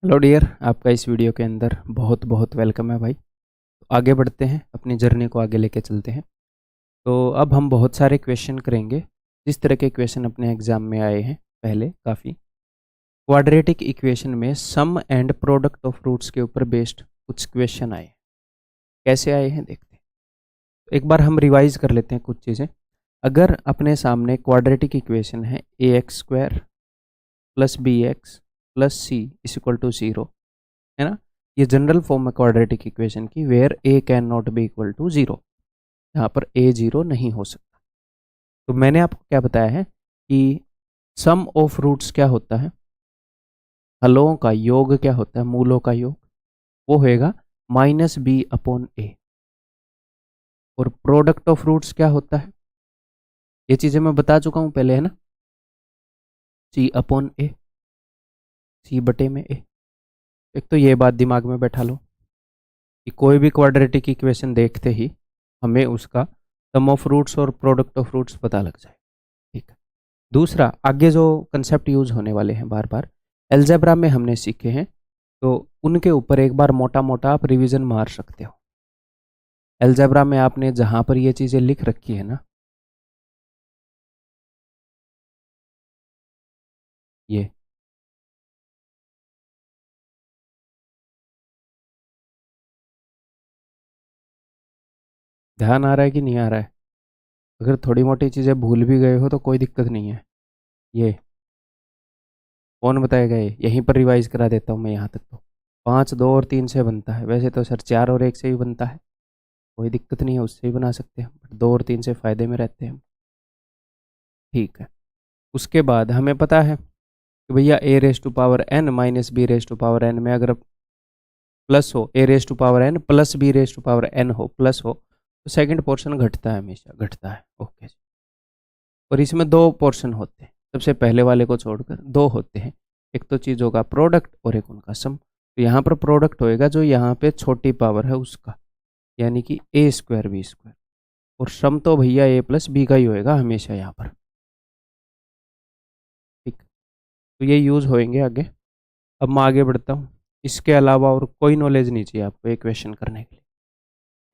Hello dear, आपका इस video के अंदर बहुत बहुत वेलकम है भाई। तो आगे बढ़ते हैं, अपनी जर्नी को आगे लेके चलते हैं। तो अब हम बहुत सारे क्वेश्चन करेंगे। जिस तरह के क्वेश्चन अपने एग्जाम में आए हैं पहले काफ़ी, क्वाड्रेटिक इक्वेशन में सम एंड प्रोडक्ट ऑफ रूट्स के ऊपर बेस्ड कुछ क्वेश्चन आए। कैसे आए हैं देखते हैं। तो एक बार हम रिवाइज कर लेते हैं कुछ चीज़ें। अगर अपने सामने क्वाड्रेटिक इक्वेशन है ax² + bx + c = 0, है ना। ये जनरल फॉर्म है क्वाड्रेटिक इक्वेशन की, where a can not be equal to 0, यहाँ पर a 0 नहीं हो सकता। तो मैंने आपको क्या बताया है कि सम ऑफ रूट्स क्या होता है, हलों का योग क्या होता है, मूलों का योग, वो होएगा -b/a। और प्रोडक्ट ऑफ रूट्स क्या होता है, ये चीजें मैं बता चुका हूं पहले, है ना। c/a, c/a। एक तो ये बात दिमाग में बैठा लो कि कोई भी क्वाड्रेटिक इक्वेशन देखते ही हमें उसका सम ऑफ रूट्स और प्रोडक्ट ऑफ रूट्स पता लग जाए, ठीक है। दूसरा, आगे जो कंसेप्ट यूज होने वाले हैं बार बार अलजेब्रा में हमने सीखे हैं, तो उनके ऊपर एक बार मोटा मोटा आप रिवीजन मार सकते हो। अलजेब्रा में आपने जहां पर ये चीजें लिख रखी है ना, ये ध्यान आ रहा है कि नहीं आ रहा है। अगर थोड़ी मोटी चीजें भूल भी गए हो तो कोई दिक्कत नहीं है। ये कौन बताएगा, ये यहीं पर रिवाइज करा देता हूँ मैं। यहाँ तक तो 5, 2 और 3 से बनता है, वैसे तो सर 4 और 1 से भी बनता है, कोई दिक्कत नहीं है, उससे ही बना सकते हैं, बट 2 और 3 से फायदे में रहते हैं, ठीक है। उसके बाद हमें पता है कि भैया a⁻n - b⁻n में अगर प्लस हो, a⁻n + b⁻n हो, प्लस हो, तो सेकंड पोर्शन घटता है, हमेशा घटता है, ओके। और इसमें दो पोर्शन होते हैं, सबसे पहले वाले को छोड़कर दो होते हैं। एक तो चीज़ों का प्रोडक्ट और एक उनका सम। तो यहाँ पर प्रोडक्ट होएगा जो यहाँ पे छोटी पावर है उसका, यानी कि a² b²। और सम तो भैया a + b का ही होएगा हमेशा यहाँ पर, ठीक। तो ये यूज होएंगे आगे। अब मैं आगे बढ़ता हूँ। इसके अलावा और कोई नॉलेज नहीं चाहिए आपको एक क्वेश्चन करने के लिए,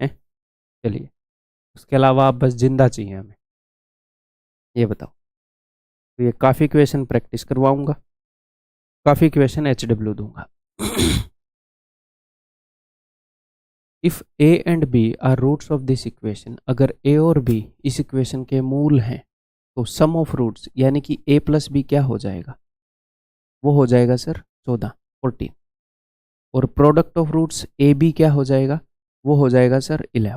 है। चलिए, उसके अलावा आप बस जिंदा चाहिए हमें, ये बताओ। तो ये काफ़ी क्वेश्चन प्रैक्टिस करवाऊंगा, काफ़ी क्वेश्चन HW दूंगा। If a and b are roots of this equation, अगर a और b इस इक्वेशन के मूल हैं, तो सम ऑफ रूट्स यानी कि a + b क्या हो जाएगा, वो हो जाएगा सर 14। और product of roots A B क्या हो जाएगा, वो हो जाएगा सर 11।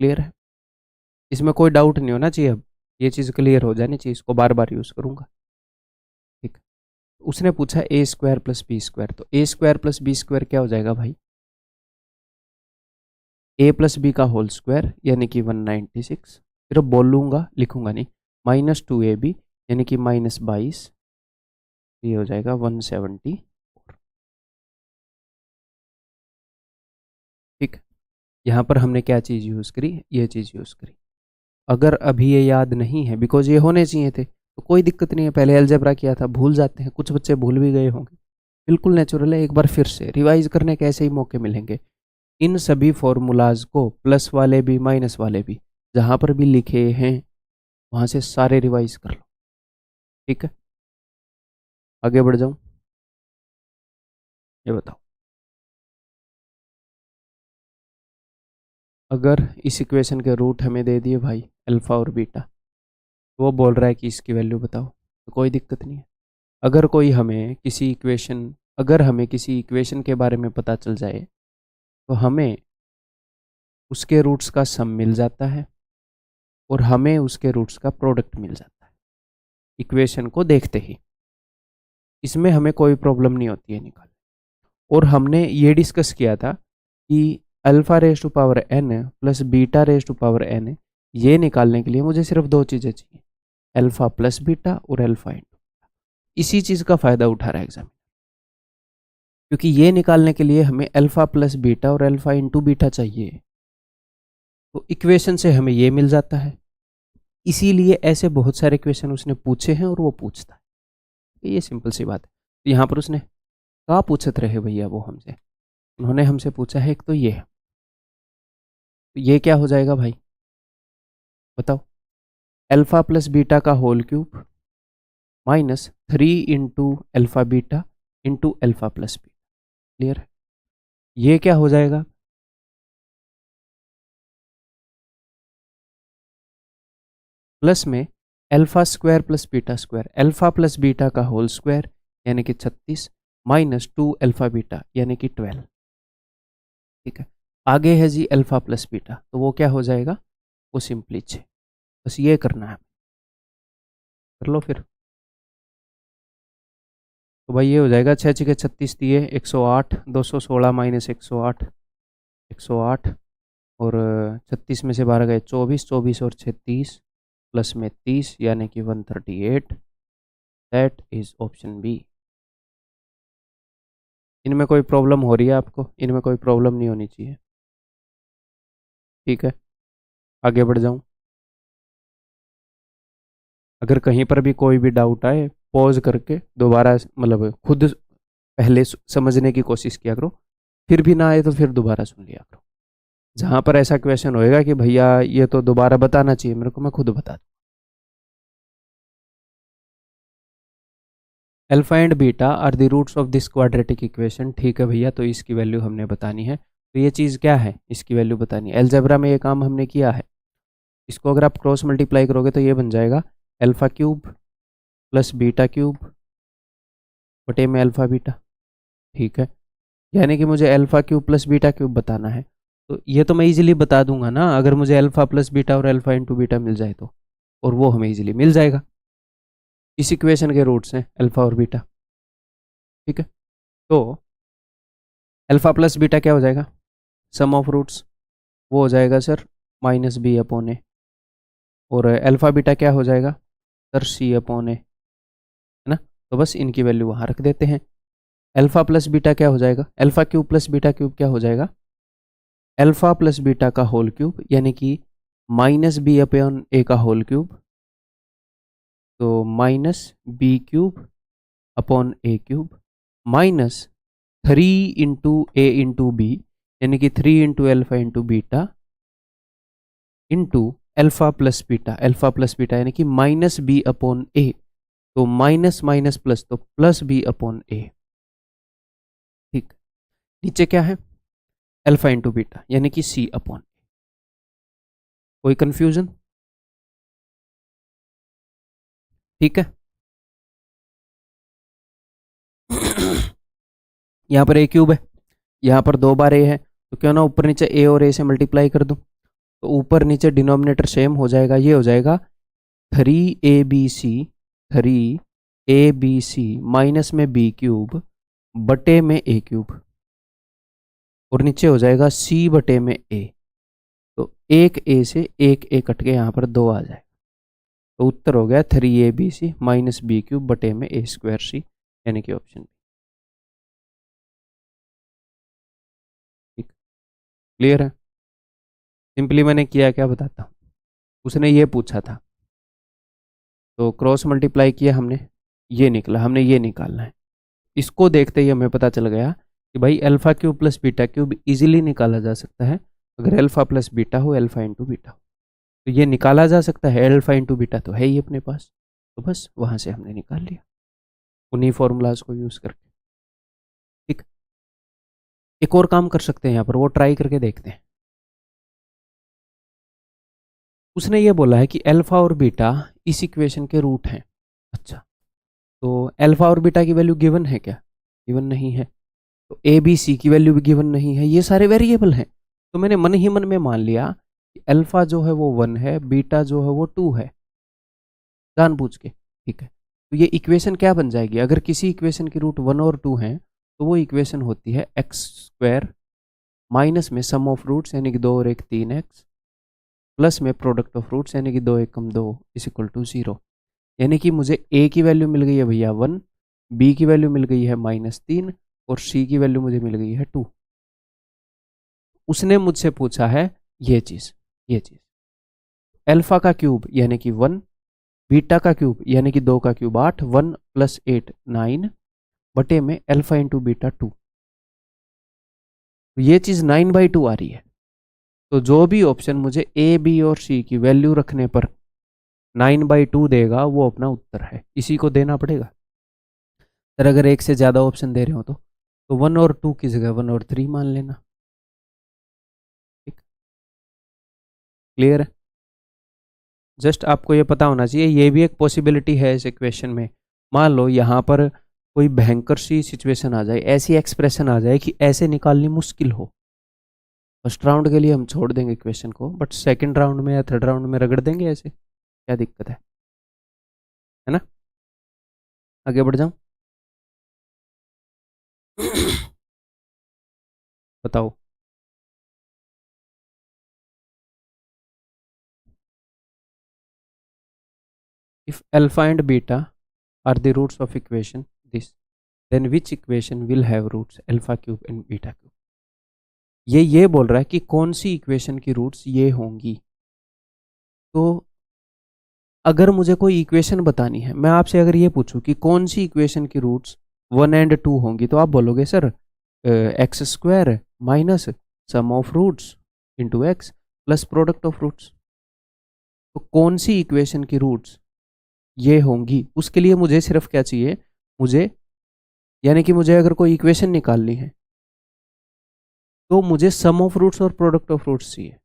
क्लियर है, इसमें कोई डाउट नहीं होना चाहिए। अब ये चीज़ क्लियर हो जानी चाहिए, इसको बार बार यूज़ करूंगा, ठीक। उसने पूछा a² + b², तो a² + b² क्या हो जाएगा भाई, a + b का होल स्क्वायर यानी कि 196। सिर्फ बोलूंगा, लिखूंगा नहीं। -2ab यानी कि -22, ये हो जाएगा 174, ठीक। यहाँ पर हमने क्या चीज़ यूज़ करी, ये चीज़ यूज़ करी। अगर अभी ये याद नहीं है, बिकॉज ये होने चाहिए थे, तो कोई दिक्कत नहीं है, पहले अलजेब्रा किया था, भूल जाते हैं, कुछ बच्चे भूल भी गए होंगे, बिल्कुल नेचुरल है। एक बार फिर से रिवाइज करने के ऐसे ही मौके मिलेंगे। इन सभी फॉर्मूलाज को प्लस वाले भी माइनस वाले भी जहाँ पर भी लिखे हैं वहाँ से सारे रिवाइज कर लो, ठीक है। आगे बढ़ जाऊँ, ये बताओ। अगर इस इक्वेशन के रूट हमें दे दिए भाई अल्फा और बीटा, तो वो बोल रहा है कि इसकी वैल्यू बताओ, तो कोई दिक्कत नहीं है। अगर कोई हमें किसी इक्वेशन अगर हमें किसी इक्वेशन के बारे में पता चल जाए, तो हमें उसके रूट्स का सम मिल जाता है और हमें उसके रूट्स का प्रोडक्ट मिल जाता है इक्वेशन को देखते ही। इसमें हमें कोई प्रॉब्लम नहीं होती है निकाल। और हमने ये डिस्कस किया था कि α⁴n + β⁴n ये निकालने के लिए मुझे सिर्फ दो चीज़ें चाहिए, अल्फा + बीटा और अल्फा इंटू। इसी चीज़ का फ़ायदा उठा रहा है एग्जाम, क्योंकि ये निकालने के लिए हमें अल्फा + बीटा और अल्फा इंटू बीटा चाहिए, तो इक्वेशन से हमें ये मिल जाता है। इसीलिए ऐसे बहुत सारे क्वेश्चन उसने पूछे हैं और वो पूछता है, ये सिंपल सी बात है। तो यहाँ पर उसने क्या पूछत रहे भैया वो हमसे? उन्होंने हमसे पूछा है एक तो ये क्या हो जाएगा भाई बताओ? अल्फा प्लस बीटा का whole cube minus 3 into alpha beta into alpha plus beta. Clear है? ये क्या हो जाएगा? प्लस में alpha square plus beta square, alpha plus beta का होल स्क्वायर यानी कि 36 माइनस 2 अल्फा बीटा यानी कि 12। ठीक है, आगे है जी अल्फा प्लस बीटा, तो वो क्या हो जाएगा? वो सिंपली 6। बस ये करना है, कर लो फिर। तो भाई ये हो जाएगा 6 6 36 दिए 108, 216 माइनस 108 108, और 36 में से 12 गए 24, 24 और 36 प्लस में 30 यानी कि 138। That is option B. इनमें कोई प्रॉब्लम हो रही है आपको? इनमें कोई प्रॉब्लम नहीं होनी चाहिए। ठीक है, आगे बढ़ जाऊं? अगर कहीं पर भी कोई भी डाउट आए पॉज करके दोबारा मतलब खुद पहले समझने की कोशिश किया करो, फिर भी ना आए तो फिर दोबारा सुन लिया करो। जहां पर ऐसा क्वेश्चन होएगा कि भैया ये तो दोबारा बताना चाहिए मेरे को, मैं खुद बता दूं। Alpha and beta are the roots of this quadratic equation. ठीक है भैया, तो इसकी वैल्यू हमने बतानी है। तो ये चीज़ क्या है, इसकी वैल्यू बतानी है। अलजेब्रा में ये काम हमने किया है। इसको अगर आप क्रॉस मल्टीप्लाई करोगे तो ये बन जाएगा alpha cube plus beta cube बटे में अल्फा बीटा। ठीक है, यानी कि मुझे alpha cube plus beta cube बताना है। तो ये तो मैं इजीली बता दूंगा ना, अगर मुझे अल्फा प्लस बीटा और अल्फा इंटू बीटा मिल जाए तो, और वो हमें इजीली मिल जाएगा। इस इक्वेशन के रूट्स हैं अल्फा और बीटा। ठीक है, तो अल्फा प्लस बीटा क्या हो जाएगा? सम ऑफ रूट्स, वो हो जाएगा सर माइनस बी अपॉन ए। और अल्फा बीटा क्या हो जाएगा सर? सी अपॉन ए, है ना? तो बस इनकी वैल्यू वहाँ रख देते हैं। अल्फा प्लस बीटा क्या हो जाएगा? Alpha cube plus beta cube क्या हो जाएगा? अल्फा प्लस बीटा का होल क्यूब यानी कि माइनस बी अपॉन ए का होल क्यूब, तो माइनस बी क्यूब अपॉन ए क्यूब माइनस 3 इंटू ए इंटू बी यानी कि 3 into alpha into beta into alpha plus beta यानी कि माइनस बी अपॉन ए, तो माइनस माइनस प्लस तो प्लस बी अपॉन ए। ठीक, नीचे क्या है? अल्फा इंटू बीटा यानी कि सी अपॉन। कोई कंफ्यूजन? ठीक है यहाँ पर ए क्यूब है, यहाँ पर 2 बार ए है, तो क्यों ना ऊपर नीचे ए और ए से मल्टीप्लाई कर दूं, तो ऊपर नीचे डिनोमिनेटर सेम हो जाएगा। ये हो जाएगा 3 ए बी सी माइनस में बी क्यूब बटे में ए क्यूब, और नीचे हो जाएगा सी बटे में ए। तो एक ए से एक ए कट के यहाँ पर 2 आ जाएगा, तो उत्तर हो गया 3 ABC माइनस बी क्यूब बटे में ए स्क्वायर सी यानी कि ऑप्शन। ठीक, क्लियर है? सिंपली मैंने किया क्या बताता हूँ। उसने ये पूछा था तो क्रॉस मल्टीप्लाई किया हमने, ये निकला, हमने ये निकालना है। इसको देखते ही हमें पता चल गया कि भाई alpha cube plus beta cube easily निकाला जा सकता है अगर अल्फा प्लस बीटा हो, अल्फा इंटू बीटा हो, तो ये निकाला जा सकता है। अल्फा इंटू बीटा तो है ही अपने पास, तो बस वहां से हमने निकाल लिया उन्हीं फॉर्मूलाज को यूज करके। ठीक, एक और काम कर सकते हैं यहाँ पर, वो ट्राई करके देखते हैं। उसने ये बोला है कि अल्फा और बीटा इस इक्वेशन के रूट हैं। अच्छा, तो अल्फा और बीटा की वैल्यू गिवन है क्या? गिवन नहीं है। तो ए बी सी की वैल्यू भी गिवन नहीं है, ये सारे वेरिएबल हैं। तो मैंने मन ही मन में मान लिया कि अल्फा जो है वो 1 है, बीटा जो है वो 2 है, जानबूझ के। ठीक है, तो ये इक्वेशन क्या बन जाएगी? अगर किसी इक्वेशन की रूट 1 और 2 हैं तो वो इक्वेशन होती है एक्स स्क्वायर माइनस में सम ऑफ रूट्स यानी कि 2 और 1 3x प्लस में प्रोडक्ट ऑफ रूट्स यानी कि 2 1 2 इज इक्वल टू 0। यानी कि मुझे ए की वैल्यू मिल गई है भैया 1, बी की वैल्यू मिल गई है -3 और सी की वैल्यू मुझे मिल गई है 2। उसने मुझसे पूछा है ये चीज़ अल्फा का क्यूब यानी कि 1, बीटा का क्यूब यानी कि 2 का क्यूब 8, 1 + 8 9 बटे में अल्फा इंटू बीटा 2। तो ये चीज़ 9/2 आ रही है। तो जो भी ऑप्शन मुझे ए बी और सी की वैल्यू रखने पर 9/2 देगा वो अपना उत्तर है, इसी को देना पड़ेगा। सर अगर एक से ज़्यादा ऑप्शन दे रहे हो तो 1 और 2 की जगह 1 और 3 मान लेना। ठीक, क्लियर है? जस्ट आपको ये पता होना चाहिए, ये भी एक पॉसिबिलिटी है इस इक्वेशन में। मान लो यहाँ पर कोई भयंकर सी सिचुएशन आ जाए, ऐसी एक्सप्रेशन आ जाए कि ऐसे निकालनी मुश्किल हो। फर्स्ट राउंड के लिए हम छोड़ देंगे इक्वेशन को, बट सेकंड राउंड में या थर्ड राउंड में रगड़ देंगे ऐसे, क्या दिक्कत है ना? आगे बढ़ जाऊं? बताओ। If alpha and beta are the roots of equation this, then which equation will have roots alpha cube and beta cube? ये बोल रहा है कि कौन सी इक्वेशन की रूट्स ये होंगी। तो अगर मुझे कोई इक्वेशन बतानी है, मैं आपसे अगर ये पूछूं कि कौन सी इक्वेशन की रूट्स 1 और 2 होंगी, तो आप बोलोगे sir X square minus sum of roots into X plus product of roots. तो कौन सी इक्वेशन की रूट्स ये होंगी, उसके लिए मुझे सिर्फ क्या चाहिए, मुझे यानी कि मुझे अगर कोई इक्वेशन निकालनी है तो मुझे सम ऑफ रूट्स और प्रोडक्ट ऑफ रूट्स चाहिए,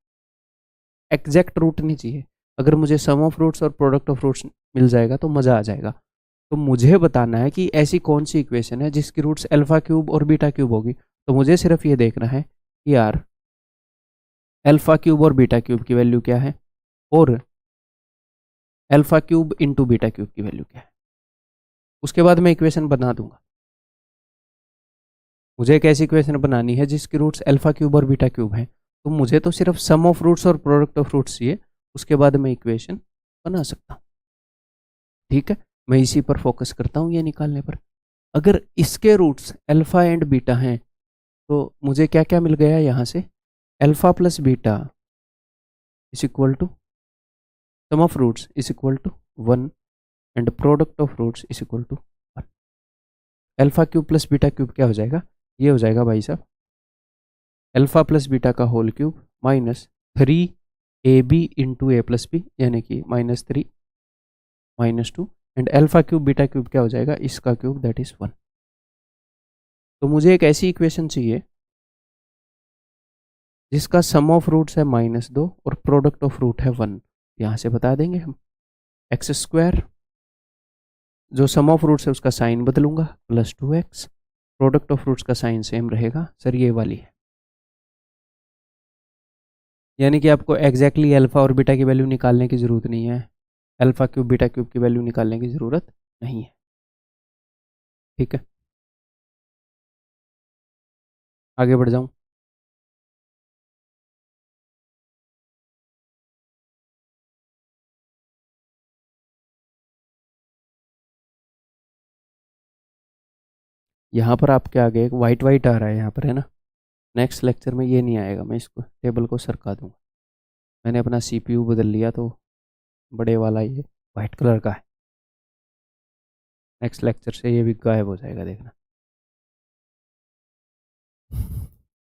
एग्जैक्ट रूट नहीं चाहिए। अगर मुझे सम ऑफ रूट्स और प्रोडक्ट ऑफ रूट्स मिल जाएगा तो मज़ा आ जाएगा। तो मुझे बताना है कि ऐसी कौन सी इक्वेशन है जिसकी रूट्स अल्फा क्यूब और बीटा क्यूब होगी। तो मुझे सिर्फ ये देखना है कि यार अल्फा क्यूब और बीटा क्यूब की वैल्यू क्या है और alpha cube into beta cube की वैल्यू क्या है, उसके बाद मैं इक्वेशन बना दूंगा। मुझे एक ऐसी इक्वेशन बनानी है जिसकी रूट्स अल्फा क्यूब और बीटा क्यूब हैं, तो मुझे तो सिर्फ सम ऑफ रूट्स और प्रोडक्ट ऑफ रूट्स चाहिए, उसके बाद मैं इक्वेशन बना सकता हूँ। ठीक है, मैं इसी पर फोकस करता हूँ ये निकालने पर। अगर इसके रूट्स अल्फा एंड बीटा हैं तो मुझे क्या क्या मिल गया यहाँ से, alpha plus beta is equal to sum of roots is equal to 1 and product of roots is equal to 1। Alpha cube plus beta cube क्या हो जाएगा, ये हो जाएगा भाई साहब अल्फा प्लस बीटा का whole cube minus 3ab into A plus B, यानी कि -3 -2 and alpha cube beta cube क्या हो जाएगा, इसका क्यूब दैट इज 1। तो मुझे एक ऐसी इक्वेशन चाहिए जिसका सम ऑफ रूट्स है -2 और प्रोडक्ट ऑफ रूट है 1। यहाँ से बता देंगे हम एक्स स्क्वायर, जो सम ऑफ रूट्स है उसका साइन बदलूंगा plus 2x, product of roots का साइन सेम रहेगा। सर ये वाली है, यानी कि आपको एग्जैक्टली अल्फा और बीटा की वैल्यू निकालने की ज़रूरत नहीं है, अल्फा क्यूब बीटा क्यूब की वैल्यू निकालने की ज़रूरत नहीं है। ठीक है, आगे बढ़ जाऊं। यहाँ पर आपके आगे एक वाइट वाइट आ रहा है यहाँ पर, है ना? नेक्स्ट लेक्चर में ये नहीं आएगा, मैं इसको टेबल को सरका दूंगा। मैंने अपना CPU बदल लिया तो बड़े वाला ये वाइट कलर का है, नेक्स्ट लेक्चर से ये भी गायब हो जाएगा, देखना।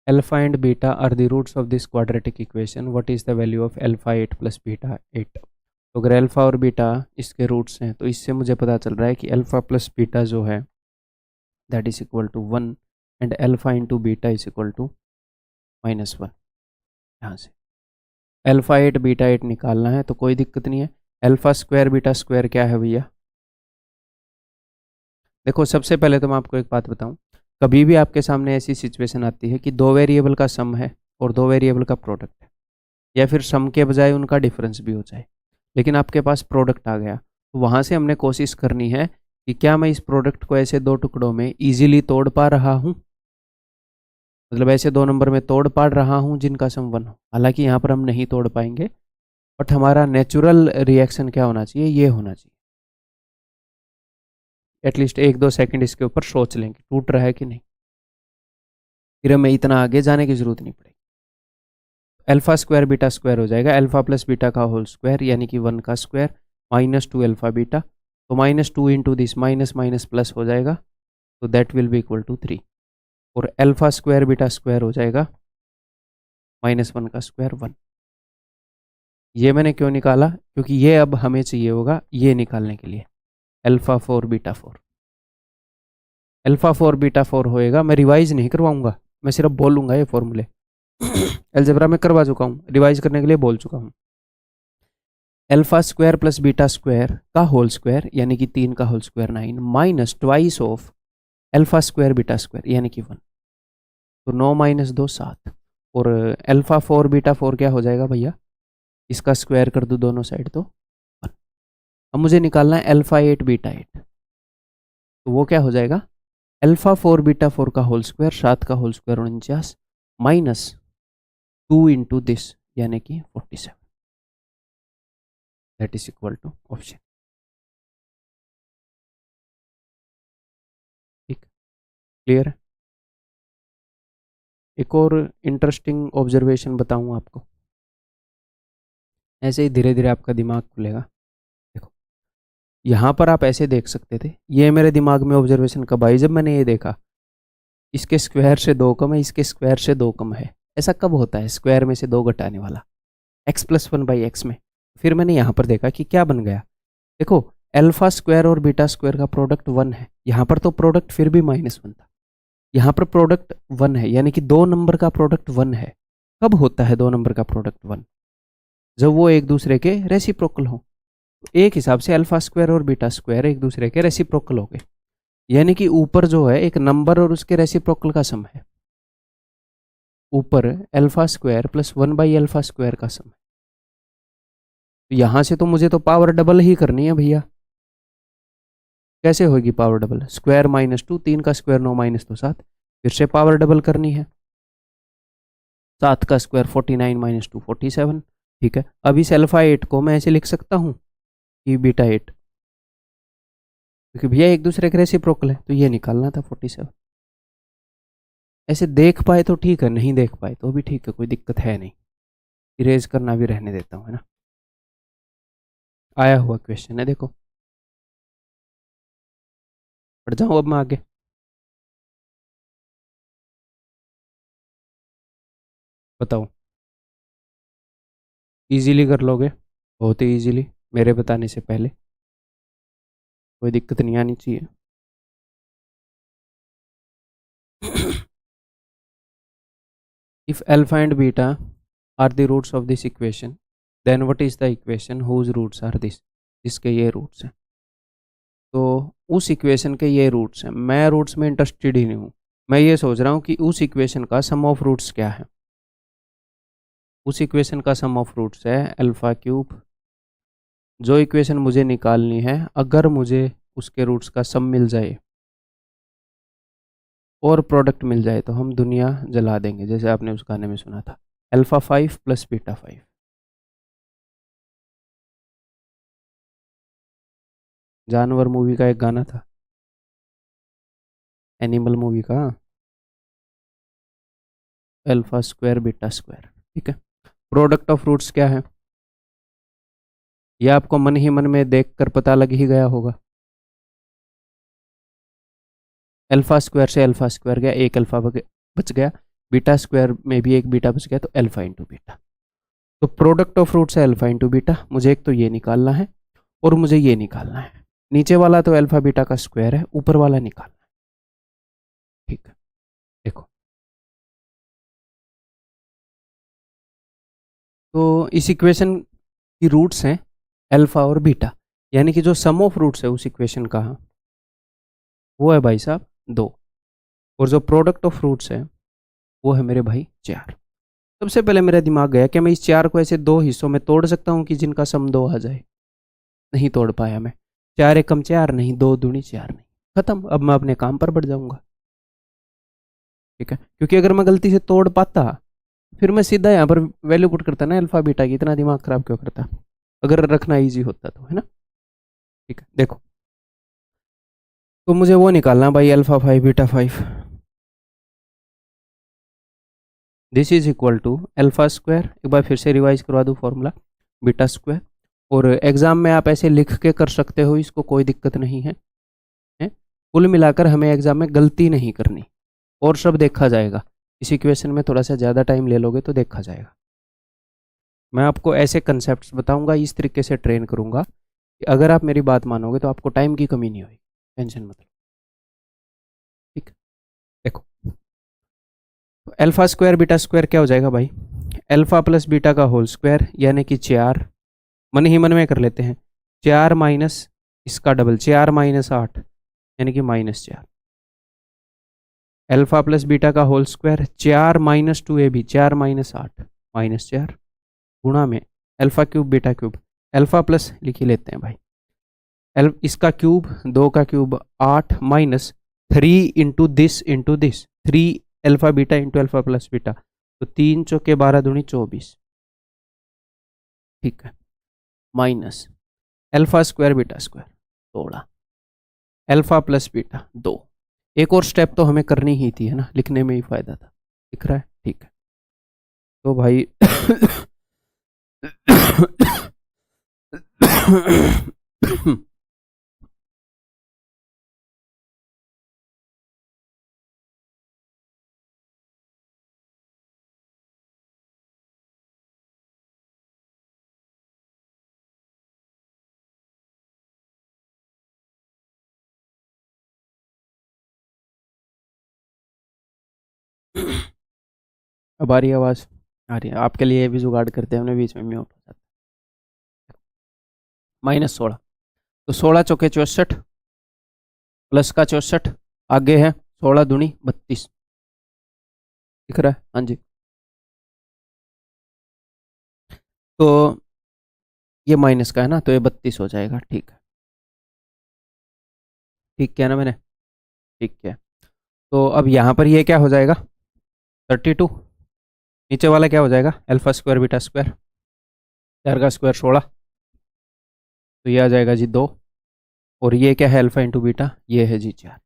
Alpha and beta are the roots of this quadratic equation, what is the value of alpha 8 plus beta 8। तो अगर अल्फा और बीटा इसके रूट्स हैं तो इससे मुझे पता चल रहा है कि अल्फा प्लस बीटा जो है that is equal to 1 and alpha into beta is equal to -1। यहाँ से अल्फा 8 बीटा 8 निकालना है तो कोई दिक्कत नहीं है। अल्फा स्क्वायर बीटा स्क्वायर क्या है भैया, देखो सबसे पहले तो मैं आपको एक बात बताऊं, कभी भी आपके सामने ऐसी सिचुएशन आती है कि दो वेरिएबल का सम है और दो वेरिएबल का प्रोडक्ट है, या फिर सम के बजाय उनका डिफरेंस भी हो जाए, लेकिन आपके पास प्रोडक्ट आ गया, तो वहाँ से हमने कोशिश करनी है कि क्या मैं इस प्रोडक्ट को ऐसे दो टुकड़ों में ईजिली तोड़ पा रहा हूँ, मतलब ऐसे दो नंबर में तोड़ पा रहा हूँ जिनका सम 1 हो। हालांकि यहाँ पर हम नहीं तोड़ पाएंगे, बट हमारा नेचुरल रिएक्शन क्या होना चाहिए, ये होना चाहिए। एटलीस्ट 1-2 सेकंड इसके ऊपर सोच लेंगे टूट रहा है कि नहीं, फिर हमें इतना आगे जाने की जरूरत नहीं पड़ेगी। अल्फा स्क्वायर बीटा स्क्वायर हो जाएगा अल्फा प्लस बीटा का होल स्क्वायर, यानी कि 1 का स्क्वायर -2 अल्फा बीटा, तो -2 into this minus minus plus हो जाएगा तो that will be equal to 3। और अल्फा स्क्वायर बीटा स्क्वायर हो जाएगा -1 का स्क्वायर 1। ये मैंने क्यों निकाला, क्योंकि ये अब हमें चाहिए होगा ये निकालने के लिए अल्फा 4 बीटा 4। अल्फा 4 बीटा 4 होएगा, मैं रिवाइज नहीं करवाऊंगा, मैं सिर्फ बोलूंगा ये फॉर्मूले। अलजेब्रा में करवा चुका हूँ, रिवाइज करने के लिए बोल चुका हूँ। Alpha square plus beta square का होल स्क्वायर यानी कि 3 का whole square 9 minus twice of alpha square beta square यानी कि 1। तो 9 माइनस 2 7। और अल्फा 4 बीटा 4 क्या हो जाएगा भैया, इसका स्क्वायर कर दूँ दोनों साइड तो 1। अब मुझे निकालना है अल्फा 8 बीटा 8, तो वो क्या हो जाएगा अल्फा 4 बीटा 4 का होल स्क्वायर 7 का whole square 49 minus 2 into this यानी कि 47। That is equal to option. ठीक, क्लियर है। एक और इंटरेस्टिंग ऑब्जर्वेशन बताऊं आपको, ऐसे ही धीरे धीरे आपका दिमाग खुलेगा। देखो यहाँ पर आप ऐसे देख सकते थे, ये मेरे दिमाग में ऑब्जर्वेशन कब आई, जब मैंने ये देखा इसके स्क्वायर से 2 कम है, इसके स्क्वायर से 2 कम है। ऐसा कब होता है स्क्वायर में से 2 घटाने वाला, x प्लस 1 बाई एक्स में। फिर मैंने यहाँ पर देखा कि क्या बन गया, देखो अल्फा स्क्वायर और बीटा स्क्वायर का प्रोडक्ट 1 है, यहाँ पर तो प्रोडक्ट फिर भी -1 था, यहाँ पर प्रोडक्ट 1 है, यानी कि 2 नंबर का प्रोडक्ट 1 है। कब होता है 2 नंबर का प्रोडक्ट 1, जब वो एक दूसरे के रेसिप्रोकल हो। एक हिसाब से अल्फा स्क्वायर और बीटा स्क्वायर एक दूसरे के रेसिप्रोकल हो गए, यानी कि ऊपर जो है एक नंबर और उसके रेसिप्रोकल का सम है, ऊपर alpha square plus 1 by alpha square का सम है। तो यहां से तो मुझे तो पावर डबल ही करनी है भैया। कैसे होगी पावर डबल, स्क्वायर -2, 3 का स्क्वायर 9 माइनस 2 7, फिर से पावर डबल करनी है। 7 का स्क्वायर 49 माइनस 2 47। ठीक है, अब इस अल्फा 8 को मैं ऐसे लिख सकता हूँ कि बीटा 8, क्योंकि भैया एक दूसरे के रेसिप्रोकल है, तो ये निकालना था 47। ऐसे देख पाए तो ठीक है, नहीं देख पाए तो भी ठीक है, कोई दिक्कत है नहीं, इरेज करना भी रहने देता हूँ, है ना। आया हुआ क्वेश्चन है, देखो पढ़ जाऊँ अब मैं आगे। बताओ, इजीली कर लोगे, बहुत ही इजीली, मेरे बताने से पहले, कोई दिक्कत नहीं आनी चाहिए। If alpha and beta are the roots of this equation, then what is the equation whose roots are this, जिसके ये रूट्स हैं। तो उस इक्वेशन के ये रूट्स हैं, मैं रूट्स में इंटरेस्टेड ही नहीं हूँ, मैं ये सोच रहा हूँ कि उस इक्वेशन का सम ऑफ रूट्स क्या है। उस इक्वेशन का सम ऑफ रूट्स है अल्फा क्यूब। जो इक्वेशन मुझे निकालनी है, अगर मुझे उसके रूट्स का सम मिल जाए और प्रोडक्ट मिल जाए तो हम दुनिया जला देंगे, जैसे आपने उस गाने में सुना था अल्फा 5 प्लस बीटा 5। जानवर मूवी का एक गाना था, एनिमल मूवी का, अल्फा स्क्वायर बीटा स्क्वायर। ठीक है, प्रोडक्ट ऑफ रूट्स क्या है, यह आपको मन ही मन में देखकर पता लग ही गया होगा। अल्फा स्क्वायर से अल्फा स्क्वायर गया, एक अल्फा बच गया, बीटा स्क्वायर में भी एक बीटा बच गया, तो अल्फा इंटू बीटा। तो प्रोडक्ट ऑफ रूट्स है अल्फा इंटू बीटा। मुझे एक तो ये निकालना है और मुझे ये निकालना है। नीचे वाला तो अल्फा बीटा का स्क्वायर है, ऊपर वाला निकालना है। ठीक है, देखो तो इस इक्वेशन की रूट्स हैं अल्फा और बीटा, यानी कि जो सम ऑफ रूट्स है उस इक्वेशन का वो है भाई साहब 2, और जो प्रोडक्ट ऑफ रूट्स है वो है मेरे भाई 4। सबसे पहले मेरा दिमाग गया कि मैं इस 4 को ऐसे 2 हिस्सों में तोड़ सकता हूँ कि जिनका सम 2 आ जाए। नहीं तोड़ पाया मैं, 4 एकम 4 नहीं, 2 दूनी 4 नहीं, खत्म। अब मैं अपने काम पर बढ़ जाऊंगा। ठीक है, क्योंकि अगर मैं गलती से तोड़ पाता फिर मैं सीधा यहाँ पर वैल्यू पुट करता ना अल्फा बीटा की, इतना दिमाग खराब क्यों करता, अगर रखना इजी होता तो, है ना। ठीक है, देखो तो मुझे वो निकालना भाई alpha 5 beta 5। This is equal to alpha square, एक बार फिर से रिवाइज करवा दूँ फॉर्मूला, बीटा स्क्वायर। और एग्जाम में आप ऐसे लिख के कर सकते हो, इसको कोई दिक्कत नहीं है, कुल मिलाकर हमें एग्जाम में गलती नहीं करनी, और सब देखा जाएगा। इसी क्वेश्चन में थोड़ा सा ज़्यादा टाइम ले लोगे तो देखा जाएगा। मैं आपको ऐसे कंसेप्ट्स बताऊंगा, इस तरीके से ट्रेन करूंगा कि अगर आप मेरी बात मानोगे तो आपको टाइम की कमी नहीं होगी, टेंशन मत लो। ठीक, देखो तो अल्फा स्क्वायर बीटा स्क्वायर क्या हो जाएगा भाई, अल्फा प्लस बीटा का होल स्क्वायर यानी कि 4, मन ही मन में कर लेते हैं, 4 माइनस इसका डबल 4 माइनस 8 यानी कि -4, अल्फा प्लस बीटा का whole square 4 minus 2 AB 4 minus 8 -4 गुणा में alpha cube beta cube, alpha plus लिख ही लेते हैं भाई, इसका क्यूब 2 का cube 8 minus 3 into this 3 alpha beta into alpha plus beta, तो 3 चौके 12 दूनी 24, ठीक है, minus alpha square beta square 16, alpha plus beta 2। एक और स्टेप तो हमें करनी ही थी, है ना, लिखने में ही फायदा था, दिख रहा है, ठीक है। तो भाई अब आ रही है आवाज़, आ रही है, आपके लिए भी जुगाड़ करते हैं हमने, बीच में म्यूट हो जाता है। -16, तो 16 चौके 64 प्लस का 64, आगे है 16 दूनी 32, दिख रहा है, हाँ जी। तो ये माइनस का है ना, तो ये 32 हो जाएगा, ठीक है, ठीक किया ना मैंने, ठीक है। तो अब यहाँ पर ये क्या हो जाएगा 32, नीचे वाला क्या हो जाएगा अल्फा स्क्वायर बीटा स्क्वायर, 4 का स्क्वायर 16, तो ये आ जाएगा जी 2, और ये क्या है अल्फा इंटू बीटा, ये है जी 4,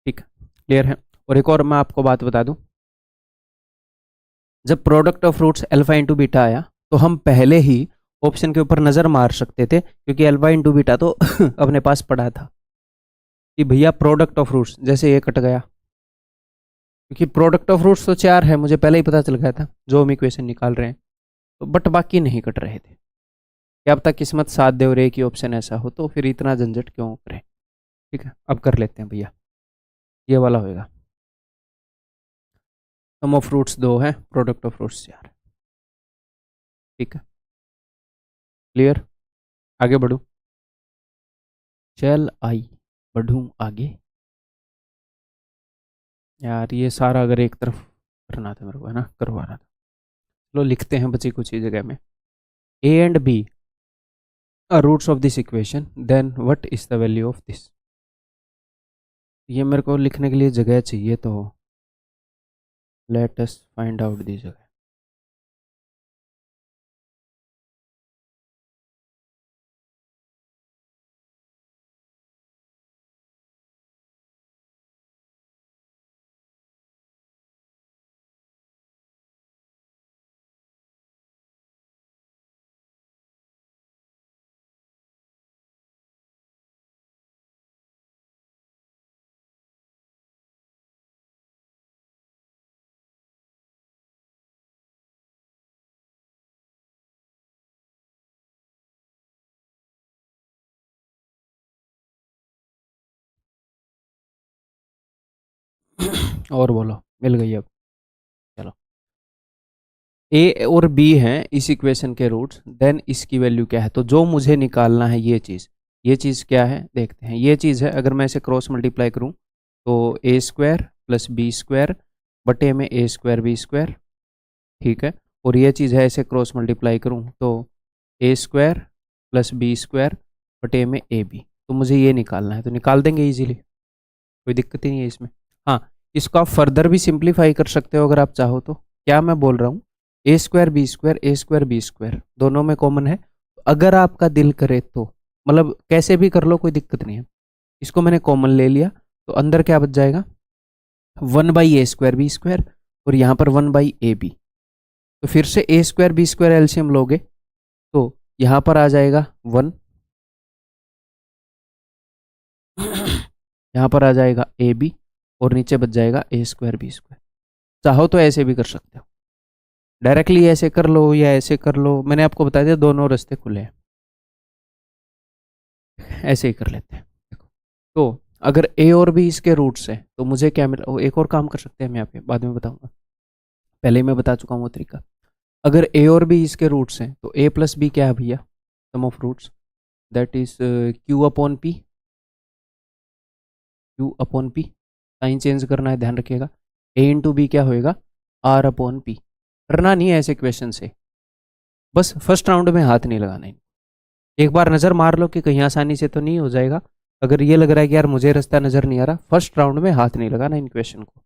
ठीक है, क्लियर है। और एक और मैं आपको बात बता दूं, जब product of roots alpha into beta आया तो हम पहले ही ऑप्शन के ऊपर नज़र मार सकते थे, क्योंकि अल्फा इंटू बीटा तो अपने पास पड़ा था कि भैया प्रोडक्ट ऑफ रूट्स, जैसे ये कट गया, क्योंकि प्रोडक्ट ऑफ रूट्स तो 4 है, मुझे पहले ही पता चल गया था जो हम इक्वेशन निकाल रहे हैं, तो बट बाकी नहीं कट रहे थे, क्या पता किस्मत साथ दे और एक ही ऑप्शन ऐसा हो, तो फिर इतना झंझट क्यों करें। ठीक है, अब कर लेते हैं भैया, ये वाला होएगा, सम ऑफ रूट्स 2 है, प्रोडक्ट ऑफ रूट्स 4, ठीक है, क्लियर। आगे बढ़ूँ, चल आई बढ़ूँ आगे, यार ये सारा अगर एक तरफ करना था मेरे को, है ना, करवाना था, चलो लिखते हैं बची कुछ ही जगह में, A and B are roots of this equation, then what is the value of this. ये मेरे को लिखने के लिए जगह चाहिए, तो let us find out the जगह। और बोलो, मिल गई अब, चलो, ए और बी हैं इस इक्वेशन के रूट्स, देन इसकी वैल्यू क्या है, तो जो मुझे निकालना है ये चीज़ क्या है देखते हैं। ये चीज़ है, अगर मैं इसे क्रॉस मल्टीप्लाई करूं तो A square plus B square बटे में ए स्क्वायर बी स्क्वायर, ठीक है, और ये चीज़ है, इसे क्रॉस मल्टीप्लाई करूं तो A square plus B square बटे में ए बी, तो मुझे ये निकालना है, तो निकाल देंगे इजीली, कोई दिक्कत ही नहीं है इसमें। हाँ, इसको आप फर्दर भी सिंप्लीफाई कर सकते हो अगर आप चाहो तो, क्या मैं बोल रहा हूँ, ए स्क्वायर बी स्क्वायर ए स्क्वायर बी स्क्वायर दोनों में कॉमन है, अगर आपका दिल करे तो, मतलब कैसे भी कर लो कोई दिक्कत नहीं है, इसको मैंने कॉमन ले लिया, तो अंदर क्या बच जाएगा 1/a² b² और यहाँ पर 1/ab, तो फिर से a² b² एलसीएम लोगे तो यहाँ पर आ जाएगा 1 यहाँ पर आ जाएगा ए बी और नीचे बच जाएगा ए स्क्वायर बी स्क्वायर। चाहो तो ऐसे भी कर सकते हो, डायरेक्टली ऐसे कर लो या ऐसे कर लो, मैंने आपको बता दिया दोनों रास्ते खुले हैं, ऐसे ही कर लेते हैं। देखो, तो अगर ए और बी इसके रूट्स हैं तो मुझे क्या मिला, एक और काम कर सकते हैं हम यहाँ पे, बाद में बताऊंगा, पहले ही मैं बता चुका हूँ वो तरीका। अगर ए और बी इसके रूट्स हैं तो ए प्लस बी क्या है भैया, sum of roots, that is Q upon P, Q upon P, sign change करना है ध्यान रखिएगा। ए इंटू बी क्या होएगा, आर अपॉन पी। करना नहीं है ऐसे क्वेश्चन से, बस फर्स्ट राउंड में हाथ नहीं लगाना है। एक बार नज़र मार लो कि कहीं आसानी से तो नहीं हो जाएगा। अगर ये लग रहा है कि यार मुझे रास्ता नज़र नहीं आ रहा, फर्स्ट राउंड में हाथ नहीं लगाना इन क्वेश्चन को,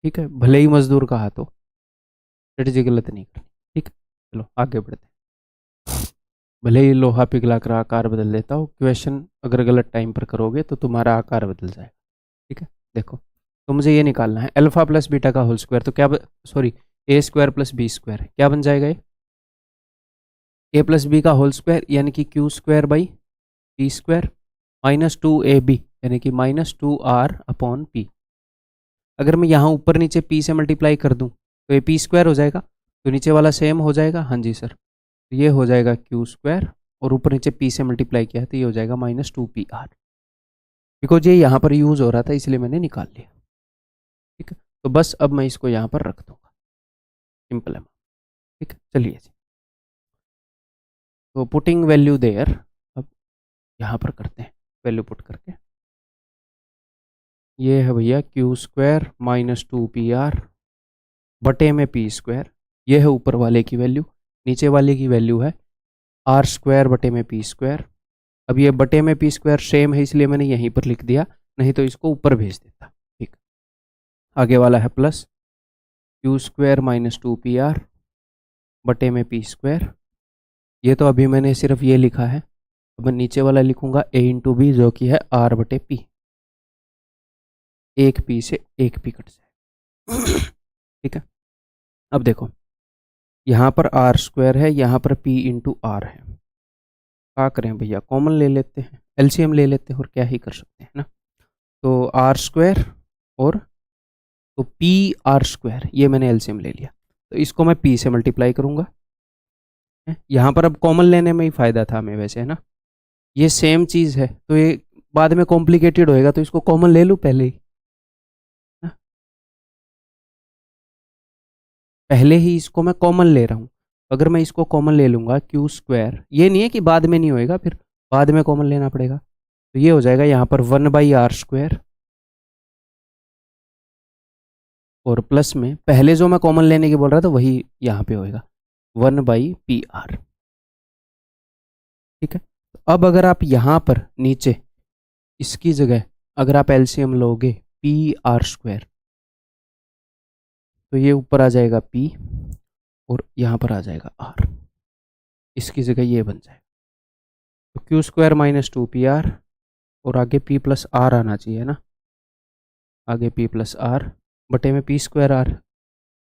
ठीक है, भले ही मजदूर का हाथ हो, स्ट्रेटेजी गलत नहीं करनी, ठीक है। चलो आगे बढ़ते हैं। भले ही लोहा पिघला कर आकार बदल देता हो, क्वेश्चन अगर गलत टाइम पर करोगे तो तुम्हारा आकार बदल जाएगा, ठीक है। देखो, तो मुझे ये निकालना है अल्फा प्लस बीटा का होल स्क्वायर, तो क्या सॉरी ए स्क्वायर प्लस बी स्क्वायर क्या बन जाएगा ये, ए प्लस बी का होल स्क्वायर यानी कि Q square by P square minus 2ab यानी कि माइनस 2r अपॉन पी। अगर मैं यहाँ ऊपर नीचे p से मल्टीप्लाई कर दूँ तो ये पी स्क्वायर हो जाएगा, तो नीचे वाला सेम हो जाएगा, हाँ जी सर, तो ये हो जाएगा क्यू स्क्वायर और ऊपर नीचे p से मल्टीप्लाई किया तो ये हो जाएगा माइनस 2pr, बिकॉज ये यहाँ पर यूज़ हो रहा था इसलिए मैंने निकाल लिया, ठीक है। तो बस अब मैं इसको यहाँ पर रख दूँगा, सिंपल है, ठीक है। चलिए जी, तो पुटिंग वैल्यू देयर, अब यहाँ पर करते हैं वैल्यू पुट करके, ये है भैया क्यू स्क्वायर माइनस 2pr बटे में पी स्क्वायर, ये है ऊपर वाले की वैल्यू, नीचे वाले की वैल्यू है आर स्क्वायर बटे में पी स्क्वायर। अब ये बटे में पी स्क्वायर सेम है इसलिए मैंने यहीं पर लिख दिया, नहीं तो इसको ऊपर भेज देता, ठीक। आगे वाला है plus Q square minus 2pr बटे में पी स्क्वायर, ये तो अभी मैंने सिर्फ ये लिखा है, अब मैं नीचे वाला लिखूंगा ए इंटू बी जो कि है आर बटे पी, एक पी से एक पी कट जाए, ठीक है। अब देखो यहाँ पर आर स्क्वायर है, यहाँ पर पी इंटू आर है, क्या करें भैया, कॉमन ले लेते हैं, एलसीएम ले लेते हैं, और क्या ही कर सकते हैं ना। तो आर स्क्वायर और तो पी आर स्क्वायर, ये मैंने एलसीएम ले लिया, तो इसको मैं पी से मल्टीप्लाई करूँगा, यहाँ पर अब कॉमन लेने में ही फ़ायदा था हमें वैसे, है ना, ये सेम चीज़ है तो ये बाद में कॉम्प्लिकेटेड होएगा, तो इसको कॉमन ले लूँ पहले ही, पहले ही इसको मैं कॉमन ले रहा हूँ। अगर मैं इसको कॉमन ले लूँगा क्यू स्क्वायर, ये नहीं है कि बाद में नहीं होएगा, फिर बाद में कॉमन लेना पड़ेगा, तो ये हो जाएगा यहाँ पर 1/r स्क्वायर, और प्लस में पहले जो मैं कॉमन लेने की बोल रहा था वही यहाँ पे होएगा 1/pr, ठीक है। अब अगर आप यहाँ पर नीचे इसकी जगह अगर आप एलसीएम लोगे पी आर स्क्वायर, तो ये ऊपर आ जाएगा p और यहाँ पर आ जाएगा r, इसकी जगह ये बन जाएगा, तो क्यू स्क्वायर माइनस 2pr और आगे p प्लस r आना चाहिए ना, आगे p प्लस r बटे में p square r,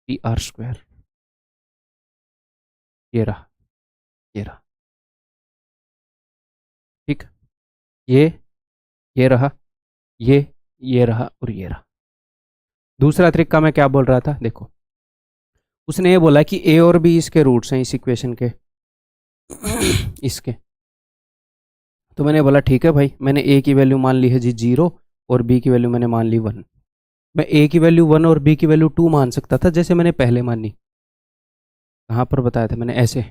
P R square, ये रहा, ये रहा, ठीक, ये रहा, ये रहा और ये रहा। दूसरा तरीका मैं क्या बोल रहा था, देखो उसने ये बोला कि ए और बी इसके रूट्स हैं इस इक्वेशन के इसके, तो मैंने बोला ठीक है भाई, मैंने ए की वैल्यू मान ली है जी 0 और बी की वैल्यू मैंने मान ली 1, मैं ए की वैल्यू 1 और बी की वैल्यू 2 मान सकता था जैसे मैंने पहले मानी, कहाँ पर बताया था मैंने, ऐसे,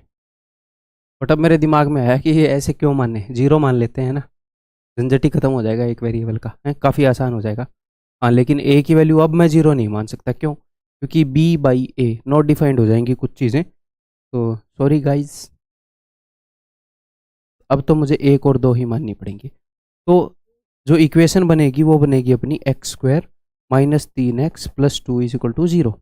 बट अब मेरे दिमाग में आया कि ये ऐसे क्यों माने, 0 मान लेते हैं ना, झंझट ही खत्म हो जाएगा एक वेरिएबल का, है काफ़ी आसान हो जाएगा। हाँ लेकिन ए की वैल्यू अब मैं 0 नहीं मान सकता, क्यों, क्योंकि B by A not defined हो जाएंगी कुछ चीज़ें, तो सॉरी गाइज, अब तो मुझे एक और दो ही माननी पड़ेंगी। तो जो इक्वेशन बनेगी वो बनेगी अपनी X square minus 3x plus 2 is equal to 0,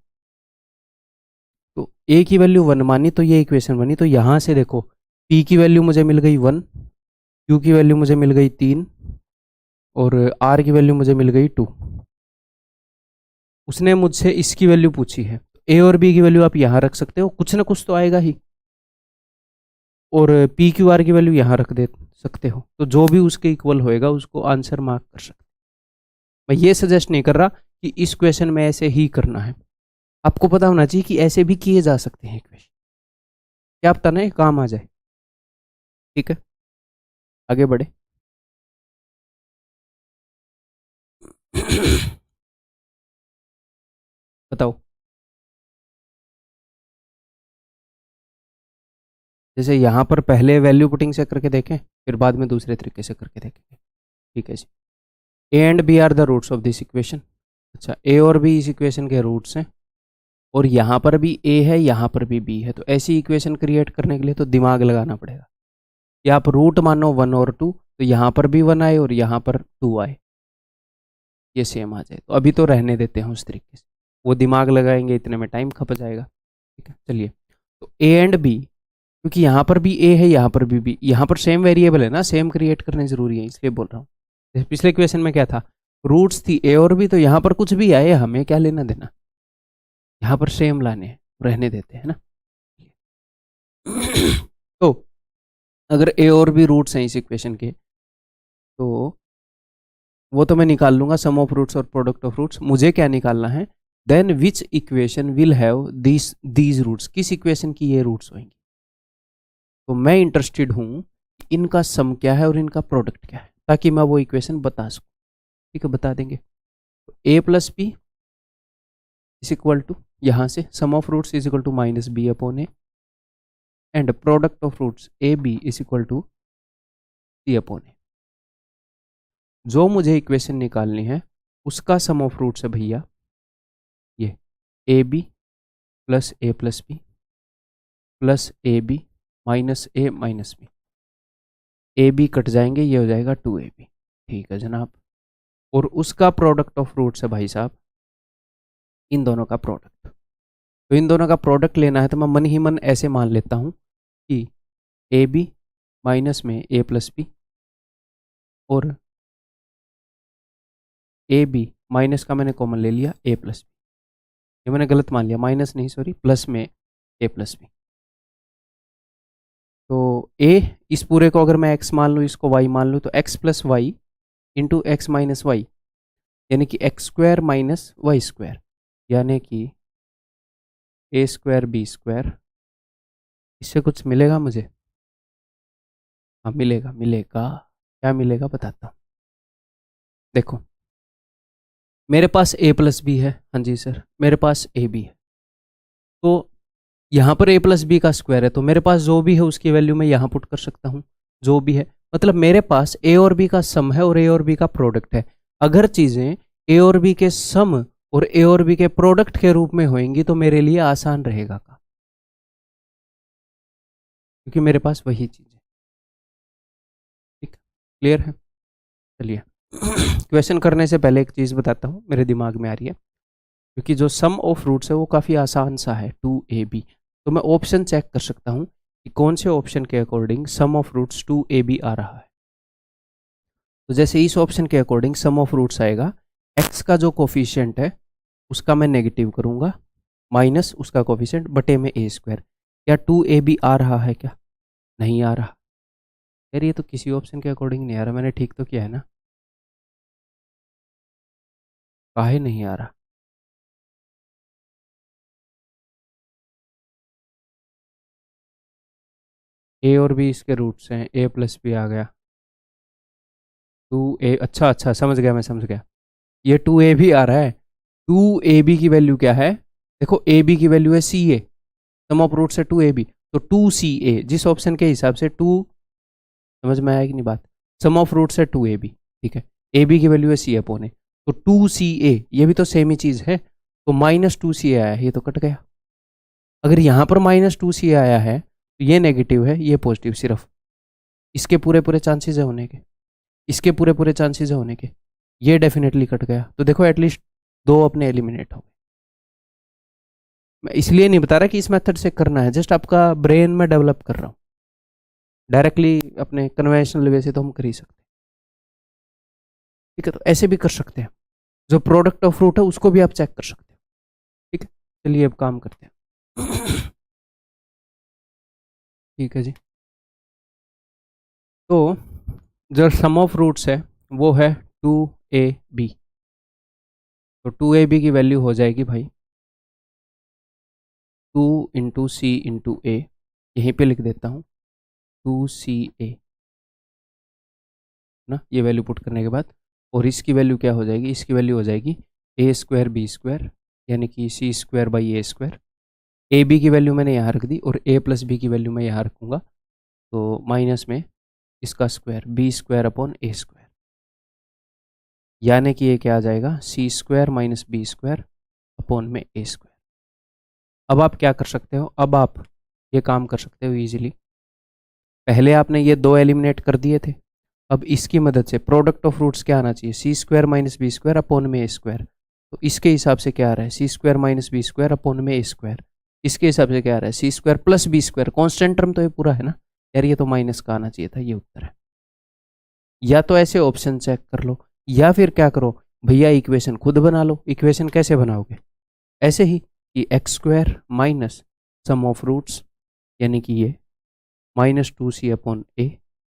तो ए की वैल्यू 1 मानी तो ये इक्वेशन बनी, तो यहाँ से देखो p की वैल्यू मुझे मिल गई 1, q की वैल्यू मुझे मिल गई 3 और r की वैल्यू मुझे मिल गई 2। उसने मुझसे इसकी वैल्यू पूछी है, ए और बी की वैल्यू आप यहाँ रख सकते हो, कुछ ना कुछ तो आएगा ही, और पी क्यू आर की वैल्यू यहाँ रख दे सकते हो, तो जो भी उसके इक्वल होएगा उसको आंसर मार्क कर सकते हो। मैं ये सजेस्ट नहीं कर रहा कि इस क्वेश्चन में ऐसे ही करना है, आपको पता होना चाहिए कि ऐसे भी किए जा सकते हैं क्वेश्चन, क्या पता ना काम आ जाए। ठीक है, आगे बढ़े। बताओ, जैसे यहाँ पर पहले वैल्यू पुटिंग से करके देखें, फिर बाद में दूसरे तरीके से करके देखेंगे। ठीक है जी। A and B are the roots of this equation. अच्छा, ए और बी इस इक्वेशन के रूट्स हैं, और यहाँ पर भी ए है, यहाँ पर भी बी है, तो ऐसी इक्वेशन क्रिएट करने के लिए तो दिमाग लगाना पड़ेगा। या आप रूट मानो 1 और 2, तो यहाँ पर भी 1 आए और यहाँ पर 2 आए, ये सेम आ जाए। तो अभी तो रहने देते हैं उस तरीके से, वो दिमाग लगाएंगे इतने में टाइम खप जाएगा। ठीक है, चलिए। तो ए एंड बी, क्योंकि यहाँ पर भी ए है, यहाँ पर भी बी, यहाँ पर सेम वेरिएबल है ना, सेम क्रिएट करने जरूरी है, इसलिए बोल रहा हूँ। जैसे पिछले क्वेश्चन में क्या था, रूट्स थी ए और बी, तो यहाँ पर कुछ भी आए हमें क्या लेना देना, यहाँ पर सेम लाने हैं, रहने देते हैं ना। तो अगर ए और बी रूट्स हैं इस इक्वेशन के, तो वो तो मैं निकाल लूंगा, सम ऑफ रूट्स और प्रोडक्ट ऑफ रूट्स। मुझे क्या निकालना है, then which equation will have these roots, किस इक्वेशन की ये रूट्स होंगी। तो मैं इंटरेस्टेड हूं इनका सम क्या है और इनका प्रोडक्ट क्या है, ताकि मैं वो इक्वेशन बता सकूं। ठीक है, बता देंगे। तो A plus B is equal to, यहाँ से sum of roots is equal to minus B upon A, and product of roots A B is equal to C upon A. जो मुझे इक्वेशन निकालनी है उसका सम ऑफ रूट्स है भैया ये A B plus A plus B plus A B minus A minus B. A B cut जाएंगे, ये हो जाएगा 2ab। ठीक है जनाब। और उसका प्रोडक्ट ऑफ रूट्स है भाई साहब इन दोनों का प्रोडक्ट। तो इन दोनों का प्रोडक्ट लेना है, तो मैं मन ही मन ऐसे मान लेता हूँ कि ए बी माइनस में ए प्लस बी, और ए बी माइनस का मैंने कॉमन ले लिया ए प्लस बी। ये मैंने गलत मान लिया, माइनस नहीं सॉरी, प्लस में ए प्लस बी। तो ए, इस पूरे को अगर मैं x मान लूँ, इसको y मान लूँ, तो x plus Y into X minus Y, यानी कि X square minus Y square, यानी कि ए स्क्वायर बी स्क्वायर। इससे कुछ मिलेगा मुझे? हाँ मिलेगा, मिलेगा। क्या मिलेगा बताता हूँ। देखो, मेरे पास ए प्लस बी है, हाँ जी सर, मेरे पास ए बी है, तो यहाँ पर ए प्लस बी का स्क्वायर है, तो मेरे पास जो भी है उसकी वैल्यू मैं यहाँ पुट कर सकता हूँ, जो भी है। मतलब मेरे पास ए और बी का सम है और ए और बी का प्रोडक्ट है। अगर चीज़ें ए और बी के सम और ए और बी के प्रोडक्ट के रूप में होंगी तो मेरे लिए आसान रहेगा का, क्योंकि मेरे पास वही चीज़ है। ठीक, क्लियर है? चलिए क्वेश्चन करने से पहले एक चीज़ बताता हूँ, मेरे दिमाग में आ रही है, क्योंकि जो सम ऑफ रूट्स है वो काफ़ी आसान सा है 2ab। तो मैं ऑप्शन चेक कर सकता हूँ कि कौन से ऑप्शन के according sum of roots 2ab आ रहा है। तो जैसे इस ऑप्शन के अकॉर्डिंग सम ऑफ रूट्स आएगा, x का जो कोफिशिएंट है उसका मैं नेगेटिव करूँगा, माइनस उसका कोफिशिएंट बटे में ए स्क्वायर। क्या 2ab आ रहा है? क्या नहीं आ रहा यार, ये तो किसी ऑप्शन के अकॉर्डिंग नहीं आ रहा। मैंने ठीक तो किया है ना? काहे नहीं आ रहा? ए और बी इसके रूट्स हैं, ए प्लस बी आ गया, 2a। अच्छा अच्छा, समझ गया, मैं समझ गया। ये 2ab आ रहा है। 2ab की वैल्यू क्या है? देखो ab की वैल्यू है ca, सम ऑफ रूट से 2ab, तो 2ca जिस ऑप्शन के हिसाब से 2, समझ में आया कि नहीं बात? सम ऑफ रूट से 2ab, ठीक है, ab की वैल्यू है c अपॉन ए, तो 2ca ये भी तो सेम ही चीज़ है, तो माइनस 2ca आया है, ये तो कट गया। अगर यहाँ पर माइनस 2ca आया है तो ये नेगेटिव है, ये पॉजिटिव, सिर्फ इसके पूरे पूरे चांसेस है होने के, इसके पूरे पूरे चांसेस है होने के, ये डेफिनेटली कट गया। तो देखो एटलीस्ट दो अपने एलिमिनेट हो गए। मैं इसलिए नहीं बता रहा कि इस मेथड से करना है, जस्ट आपका ब्रेन में डेवलप कर रहा हूँ। डायरेक्टली अपने कन्वेंशनल वे से तो हम कर ही सकते हैं। ठीक है, तो ऐसे भी कर सकते हैं, जो प्रोडक्ट ऑफ फ्रूट है उसको भी आप चेक कर सकते हैं। ठीक है, चलिए अब काम करते हैं। ठीक है जी। तो जो सम ऑफ रूट्स है वो है 2ab। तो 2ab की वैल्यू हो जाएगी भाई 2 इंटू सी इंटू ए, यहीं पे लिख देता हूँ 2ca ना, ये वैल्यू पुट करने के बाद। और इसकी वैल्यू क्या हो जाएगी, इसकी वैल्यू हो जाएगी ए स्क्वायर बी स्क्वायर, यानी कि C square by A square. A B की वैल्यू मैंने यहाँ रख दी और ए प्लस बी की वैल्यू मैं यहाँ रखूँगा, तो माइनस में इसका square B square upon A square, यानी कि ये क्या आ जाएगा C square minus B square upon में ए स्क्वायर। अब आप क्या कर सकते हो, अब आप ये काम कर सकते हो इजीली। पहले आपने ये दो एलिमिनेट कर दिए थे, अब इसकी मदद से प्रोडक्ट ऑफ रूट्स क्या आना चाहिए, C square minus B square upon में ए स्क्वायर। तो इसके हिसाब से क्या आ रहा है, C square minus B square upon में ए स्क्वायर। इसके हिसाब से क्या आ रहा है, C square plus B square, constant term तो ये पूरा है ना यार, ये तो माइनस का आना चाहिए था, ये उत्तर है। या तो ऐसे ऑप्शन चेक कर लो, या फिर क्या करो भैया इक्वेशन खुद बना लो। इक्वेशन कैसे बनाओगे, ऐसे ही कि X square minus sum of roots, यानी कि ये minus 2c upon A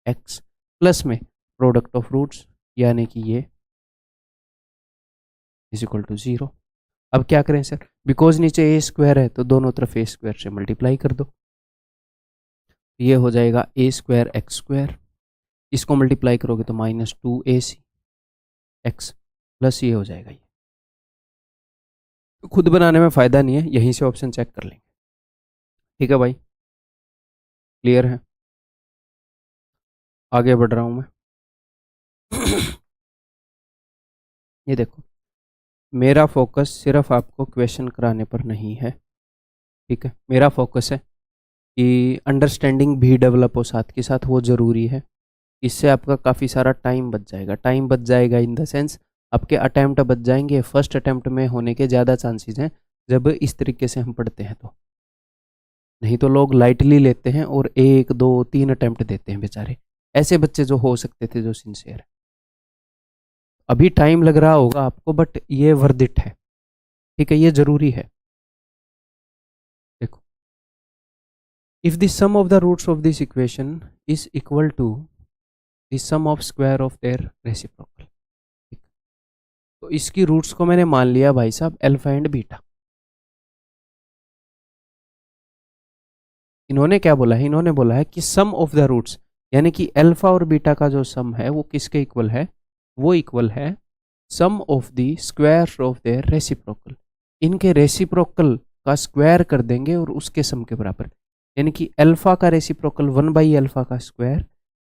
X plus में प्रोडक्ट ऑफ रूट्स, यानी कि ये इज इक्वल टू 0। अब क्या करें सर, बिकॉज नीचे ए स्क्वायर है तो दोनों तरफ ए स्क्वायर से मल्टीप्लाई कर दो, ये हो जाएगा ए स्क्वायर एक्स स्क्वायर, इसको मल्टीप्लाई करोगे तो माइनस 2ac एक्स प्लस ये हो जाएगा। ये खुद बनाने में फ़ायदा नहीं है, यहीं से ऑप्शन चेक कर लेंगे। ठीक है भाई, क्लियर है, आगे बढ़ रहा हूँ मैं। ये देखो, मेरा फोकस सिर्फ आपको क्वेश्चन कराने पर नहीं है, ठीक है, मेरा फोकस है कि अंडरस्टैंडिंग भी डेवलप हो साथ के साथ, वो ज़रूरी है। इससे आपका काफ़ी सारा टाइम बच जाएगा। टाइम बच जाएगा इन द सेंस आपके अटैम्प्ट बच जाएंगे, फर्स्ट अटैम्प्ट में होने के ज़्यादा चांसेस हैं जब इस तरीके से हम पढ़ते हैं तो। नहीं तो लोग लाइटली लेते हैं और 1 2 3 अटैम्प्ट देते हैं बेचारे, ऐसे बच्चे जो हो सकते थे जो सिंसियर है। अभी टाइम लग रहा होगा आपको, बट ये वर्थ इट है, ठीक है, ये ज़रूरी है। देखो, if the sum of the roots of this equation is equal to the sum of square of their reciprocal, तो इसकी रूट्स को मैंने मान लिया भाई साहब अल्फा एंड बीटा। इन्होंने क्या बोला है, इन्होंने बोला है कि सम ऑफ द रूट्स, यानी कि अल्फा और बीटा का जो सम है वो किसके इक्वल है, वो इक्वल है sum of the square of their reciprocal. इनके रेसिप्रोकल का स्क्वायर कर देंगे और उसके सम के बराबर, यानी कि अल्फा का रेसिप्रोकल 1 बाई अल्फा का स्क्वायर,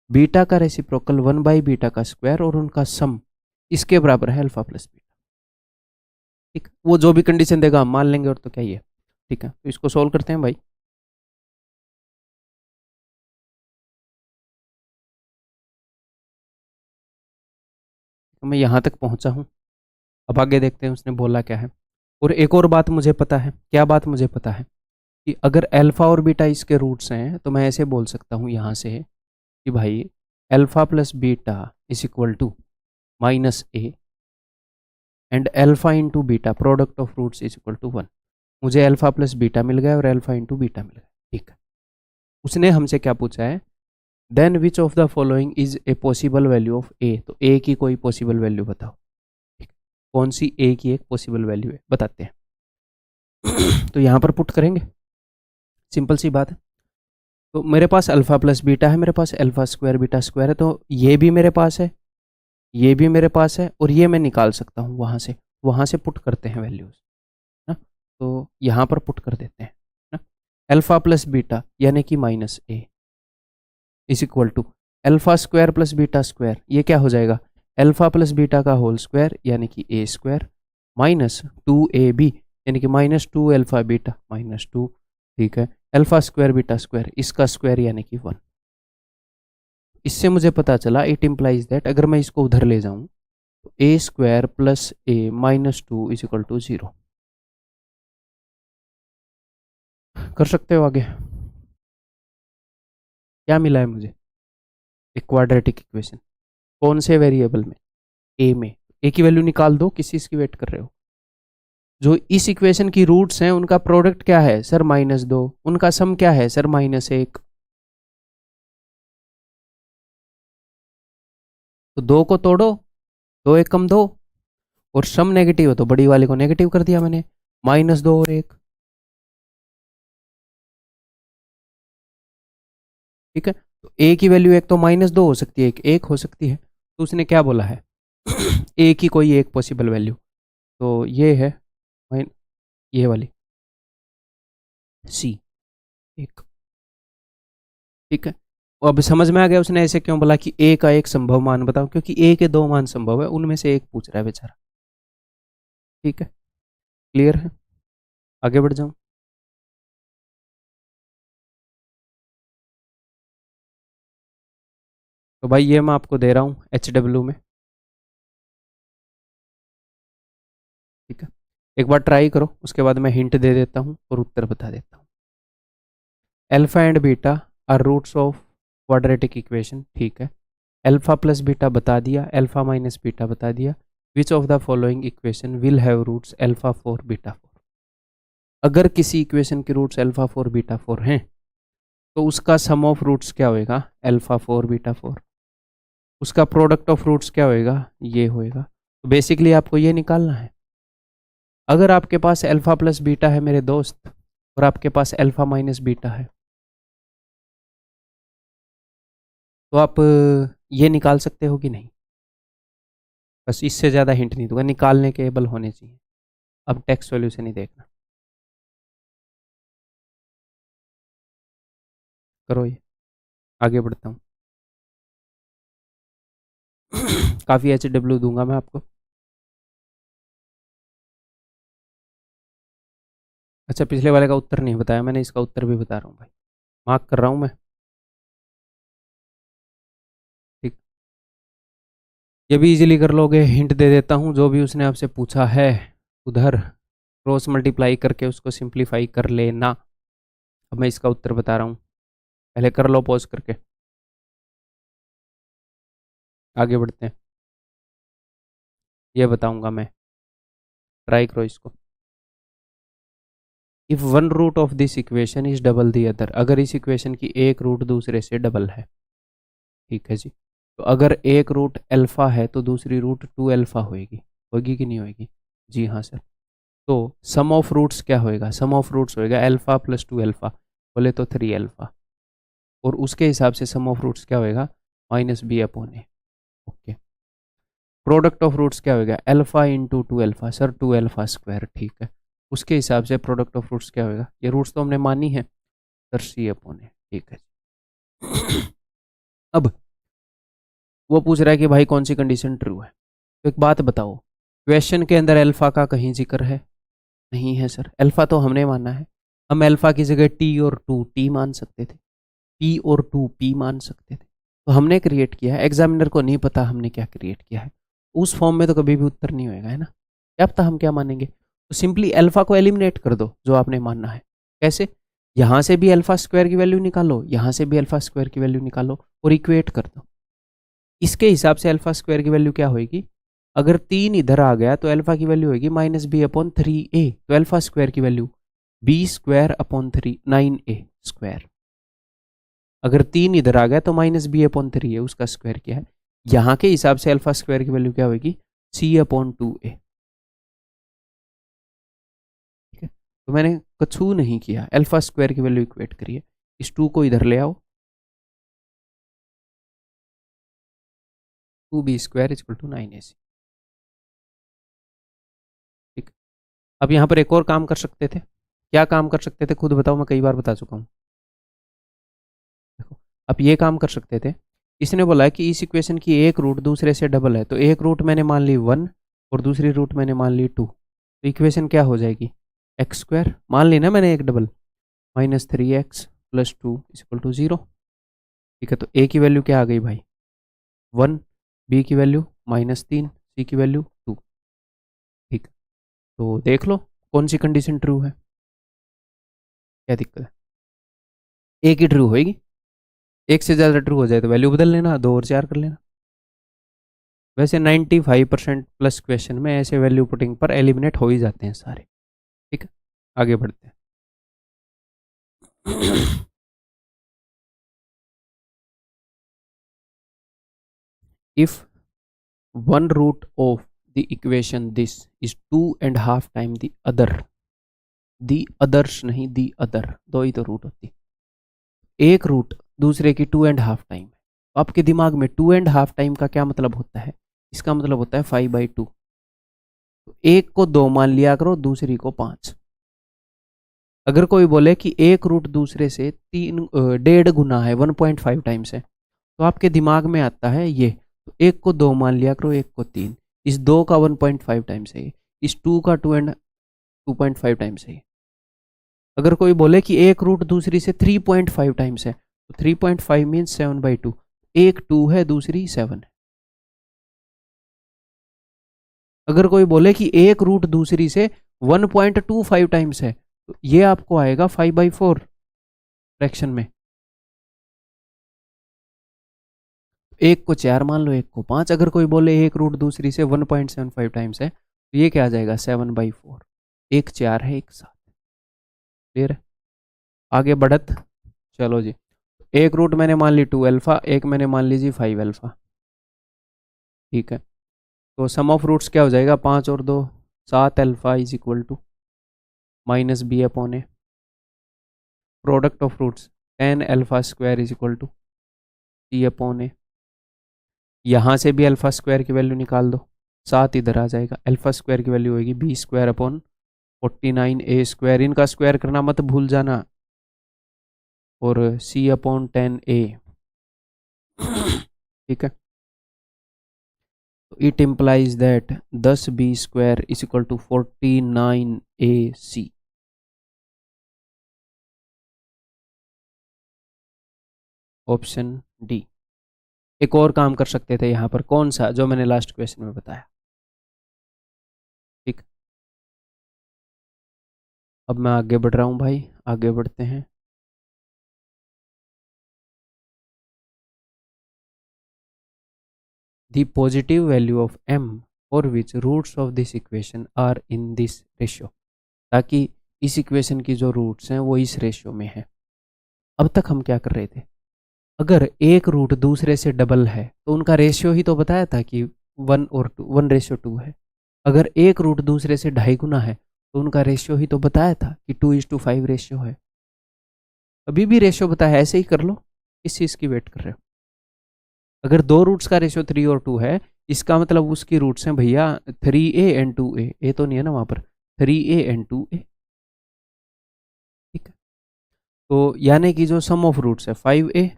बीटा का रेसिप्रोकल 1 बाई बीटा का स्क्वायर, और उनका सम इसके बराबर है अल्फा प्लस बीटा। ठीक, वो जो भी कंडीशन देगा हम मान लेंगे, और तो क्या ही है। ठीक है, तो इसको सोल्व करते हैं भाई। तो मैं यहाँ तक पहुँचा हूँ, अब आगे देखते हैं उसने बोला क्या है। और एक और बात मुझे पता है, क्या बात मुझे पता है, कि अगर अल्फा और बीटा इसके रूट्स हैं तो मैं ऐसे बोल सकता हूँ यहाँ से कि भाई alpha plus beta is equal to minus A and alpha into beta product of roots is equal to 1। मुझे अल्फा प्लस बीटा मिल गया और अल्फा इंटू बीटा मिल गया। ठीक है, उसने हमसे क्या पूछा है, then which of the following is a possible value of A, तो ए की कोई पॉसिबल वैल्यू बताओ। ठीक, कौन सी ए की एक पॉसिबल वैल्यू है बताते हैं। तो यहाँ पर पुट करेंगे, सिंपल सी बात है। तो मेरे पास अल्फा प्लस बीटा है, मेरे पास अल्फा स्क्वायर बीटा स्क्वायर है, तो ये भी मेरे पास है, ये भी मेरे पास है, और ये मैं निकाल सकता हूँ वहाँ से पुट करते हैं वैल्यूज ना। तो यहाँ पर पुट कर देते हैं ना, अल्फा प्लस बीटा यानी कि minus A is equal to alpha square plus beta square, ये क्या हो जाएगा अल्फा प्लस बीटा का होल स्क्वायर यानी कि ए स्क्वायर माइनस 2ab यानी कि माइनस 2 अल्फा बीटा माइनस 2। ठीक है, अल्फा स्क्वायर बीटा स्क्वायर इसका स्क्वायर यानी कि 1। इससे मुझे पता चला इट इम्प्लाइज दैट अगर मैं इसको उधर ले जाऊं तो A square plus A minus 2 is equal to 0। कर सकते हो आगे। क्या मिला है मुझे, एक क्वाड्रेटिक इक्वेशन, कौन से वेरिएबल में, ए में। ए की वैल्यू निकाल दो, किस चीज़ की वेट कर रहे हो। जो इस इक्वेशन की रूट्स हैं उनका प्रोडक्ट क्या है सर -2, उनका सम क्या है सर -1। तो दो को तोड़ो, दो एक कम दो, और सम नेगेटिव है तो बड़ी वाले को नेगेटिव कर दिया मैंने, -2 और 1। ठीक है, तो ए की वैल्यू एक तो -2 हो सकती है, एक एक हो सकती है, तो उसने क्या बोला है ए की कोई एक पॉसिबल वैल्यू, तो ये है ये वाली सी एक। ठीक है, अब समझ में आ गया उसने ऐसे क्यों बोला कि ए का एक संभव मान बताओ, क्योंकि ए के दो मान संभव है, उनमें से एक पूछ रहा है बेचारा। ठीक है, क्लियर है, आगे बढ़ जाऊं। तो भाई ये मैं आपको दे रहा हूँ HW में। ठीक है, एक बार ट्राई करो, उसके बाद मैं हिंट दे देता हूँ और उत्तर बता देता हूँ। Alpha and beta are roots of quadratic equation. ठीक है, अल्फा प्लस बीटा बता दिया, अल्फा माइनस बीटा बता दिया। Which of the following equation will have roots alpha 4 beta 4। अगर किसी इक्वेशन के रूट्स अल्फा 4 बीटा 4 हैं तो उसका सम ऑफ रूट्स क्या होएगा, अल्फा 4 बीटा 4। उसका प्रोडक्ट ऑफ रूट्स क्या होएगा, ये होएगा। तो बेसिकली आपको ये निकालना है, अगर आपके पास अल्फा प्लस बीटा है मेरे दोस्त, और आपके पास अल्फा माइनस बीटा है, तो आप ये निकाल सकते हो कि नहीं। बस इससे ज़्यादा हिंट नहीं दूंगा, निकालने के एबल होने चाहिए। अब टेक्स्ट वैल्यू से नहीं देखना, करो ये, आगे बढ़ता हूँ। काफ़ी HW दूंगा मैं आपको। अच्छा, पिछले वाले का उत्तर नहीं बताया मैंने, इसका उत्तर भी बता रहा हूँ भाई, मार्क कर रहा हूँ मैं। ठीक, ये भी इजीली कर लोगे, हिंट दे देता हूँ, जो भी उसने आपसे पूछा है उधर क्रॉस मल्टीप्लाई करके उसको सिंप्लीफाई कर लेना। अब मैं इसका उत्तर बता रहा हूँ, पहले कर लो पॉज करके, आगे बढ़ते हैं। ये बताऊंगा मैं, ट्राई करो इसको। If one root of this equation is double the other, अगर इस इक्वेशन की एक रूट दूसरे से डबल है। ठीक है जी, तो अगर एक रूट अल्फा है तो दूसरी रूट 2 अल्फा होएगी, होगी कि नहीं होगी, जी हाँ सर। तो सम ऑफ रूट्स क्या होएगा, सम ऑफ रूट्स होएगा अल्फा प्लस 2 अल्फा, बोले तो 3 अल्फा, और उसके हिसाब से सम ऑफ रूट्स क्या होएगा, -b/a। Okay, product of roots क्या होएगा, alpha into 2 alpha, sir 2 alpha square. ठीक है, उसके हिसाब से प्रोडक्ट ऑफ रूट्स क्या होएगा, ये रूट्स तो हमने मानी है, सर c/a। ठीक है अब वो पूछ रहा है कि भाई कौन सी कंडीशन ट्रू है। तो एक बात बताओ, क्वेश्चन के अंदर अल्फा का कहीं जिक्र है, नहीं है सर, अल्फा तो हमने माना है। हम अल्फा की जगह टी और 2 टी मान सकते थे, पी और 2 पी मान सकते थे, तो हमने क्रिएट किया है, एग्जामिनर को नहीं पता हमने क्या क्रिएट किया है, उस फॉर्म में तो कभी भी उत्तर नहीं होएगा, है ना, क्या पता हम क्या मानेंगे। तो सिंपली अल्फा को एलिमिनेट कर दो जो आपने मानना है। कैसे, यहाँ से भी अल्फा स्क्वायर की वैल्यू निकालो, यहाँ से भी अल्फा स्क्वायर की वैल्यू निकालो और इक्वेट कर दो। इसके हिसाब से अल्फा स्क्वायर की वैल्यू क्या होगी, अगर 3 इधर आ गया तो अल्फा की वैल्यू होगी -b/3a, तो अल्फा स्क्वायर की वैल्यू b²/3 9a स्क्वायर। अगर 3 इधर आ गया तो -b/3 है, उसका स्क्वायर क्या है, यहाँ के हिसाब से अल्फा स्क्वायर की वैल्यू क्या होगी, c/2a। ठीक है, तो मैंने कछु नहीं किया, अल्फा स्क्वायर की वैल्यू इक्वेट करिए, इस 2 को इधर ले आओ, 2b² = 9ac। ठीक, अब यहाँ पर एक और काम कर सकते थे, क्या काम कर सकते थे खुद बताओ, मैं कई बार बता चुका हूँ। देखो, अब ये काम कर सकते थे, इसने बोला है कि इस इक्वेशन की एक रूट दूसरे से डबल है, तो एक रूट मैंने मान ली 1 और दूसरी रूट मैंने मान ली 2, तो इक्वेशन क्या हो जाएगी, x² मान ली ना मैंने एक डबल, -3x + 2 = 0। ठीक है, तो a की वैल्यू क्या आ गई भाई 1, b की वैल्यू -3, c की वैल्यू 2। ठीक, तो देख लो कौन सी कंडीशन ट्रू है, क्या दिक्कत है, एक ही ट्रू होएगी, एक से ज़्यादा ट्रू हो जाए तो वैल्यू बदल लेना, 2 और 4 कर लेना। वैसे 95% प्लस क्वेश्चन में ऐसे वैल्यू पुटिंग पर एलिमिनेट हो ही जाते हैं सारे। ठीक है, आगे बढ़ते हैं। If one root of the equation this is 2.5 time the other, the others नहीं दी अदर, दो ही तो रूट होती, एक रूट दूसरे की 2.5 टाइम। आपके दिमाग में 2.5 टाइम का क्या मतलब होता है? इसका मतलब होता है 5/2। तो एक को 2 मान लिया करो, दूसरी को 5। अगर कोई बोले कि एक रूट दूसरे से 1.5 गुना है, 1.5 टाइम्स है, तो आपके दिमाग में आता है ये, तो एक को 2 मान लिया करो, एक को 3। इस 2 का 1.5 टाइम्स है, इस 2 का 2.5 टाइम्स है। अगर कोई बोले कि एक रूट दूसरी से 3.5 टाइम्स है, तो 3.5 मीन्स 7/2। एक 2 है, दूसरी 7 है। अगर कोई बोले कि एक रूट दूसरी से 1.25 टाइम्स है, तो ये आपको आएगा 5/4 फ्रैक्शन में। एक को 4 मान लो, एक को 5। अगर कोई बोले एक रूट दूसरी से 1.75 टाइम्स है, तो ये क्या आ जाएगा 7/4। एक 4 है, एक 7। क्लियर है? आगे बढ़त, चलो जी। एक रूट मैंने मान ली 2 अल्फा, एक मैंने मान लीजिए 5 अल्फा। ठीक है, तो सम ऑफ रूट्स क्या हो जाएगा? 5 और 2 7 alpha is equal to -b/a। Product of roots 10 alpha square is equal to c/a। यहाँ से भी अल्फा स्क्वायर की वैल्यू निकाल दो, 7 इधर आ जाएगा। अल्फा स्क्वायर की वैल्यू होगी b²/49a²। इनका स्क्वायर करना मत भूल जाना। और c/10a। ठीक है, तो it implies that 10b² is equal to 49ac। Option D. एक और काम कर सकते थे यहाँ पर, कौन सा? जो मैंने लास्ट क्वेश्चन में बताया। ठीक, अब मैं आगे बढ़ रहा हूँ भाई, आगे बढ़ते हैं। The positive value of m for which roots of this equation are in this ratio, ताकि इस इक्वेशन की जो रूट्स हैं वो इस रेशियो में है। अब तक हम क्या कर रहे थे? अगर एक रूट दूसरे से डबल है तो उनका रेशियो ही तो बताया था कि 1:2 है। अगर एक रूट दूसरे से 2.5 गुना है तो उनका रेशियो ही तो बताया था कि 2:5 रेशियो है। अभी भी रेशियो बताया, ऐसे ही कर लो। किस चीज़ की वेट कर रहे हो? अगर दो रूट्स का रेशियो 3 और 2 है, इसका मतलब उसकी रूट्स हैं भैया 3a एंड 2a। ए तो नहीं है ना वहाँ पर, 3a एंड 2a। ठीक है, तो यानी कि जो सम ऑफ रूट्स है 5a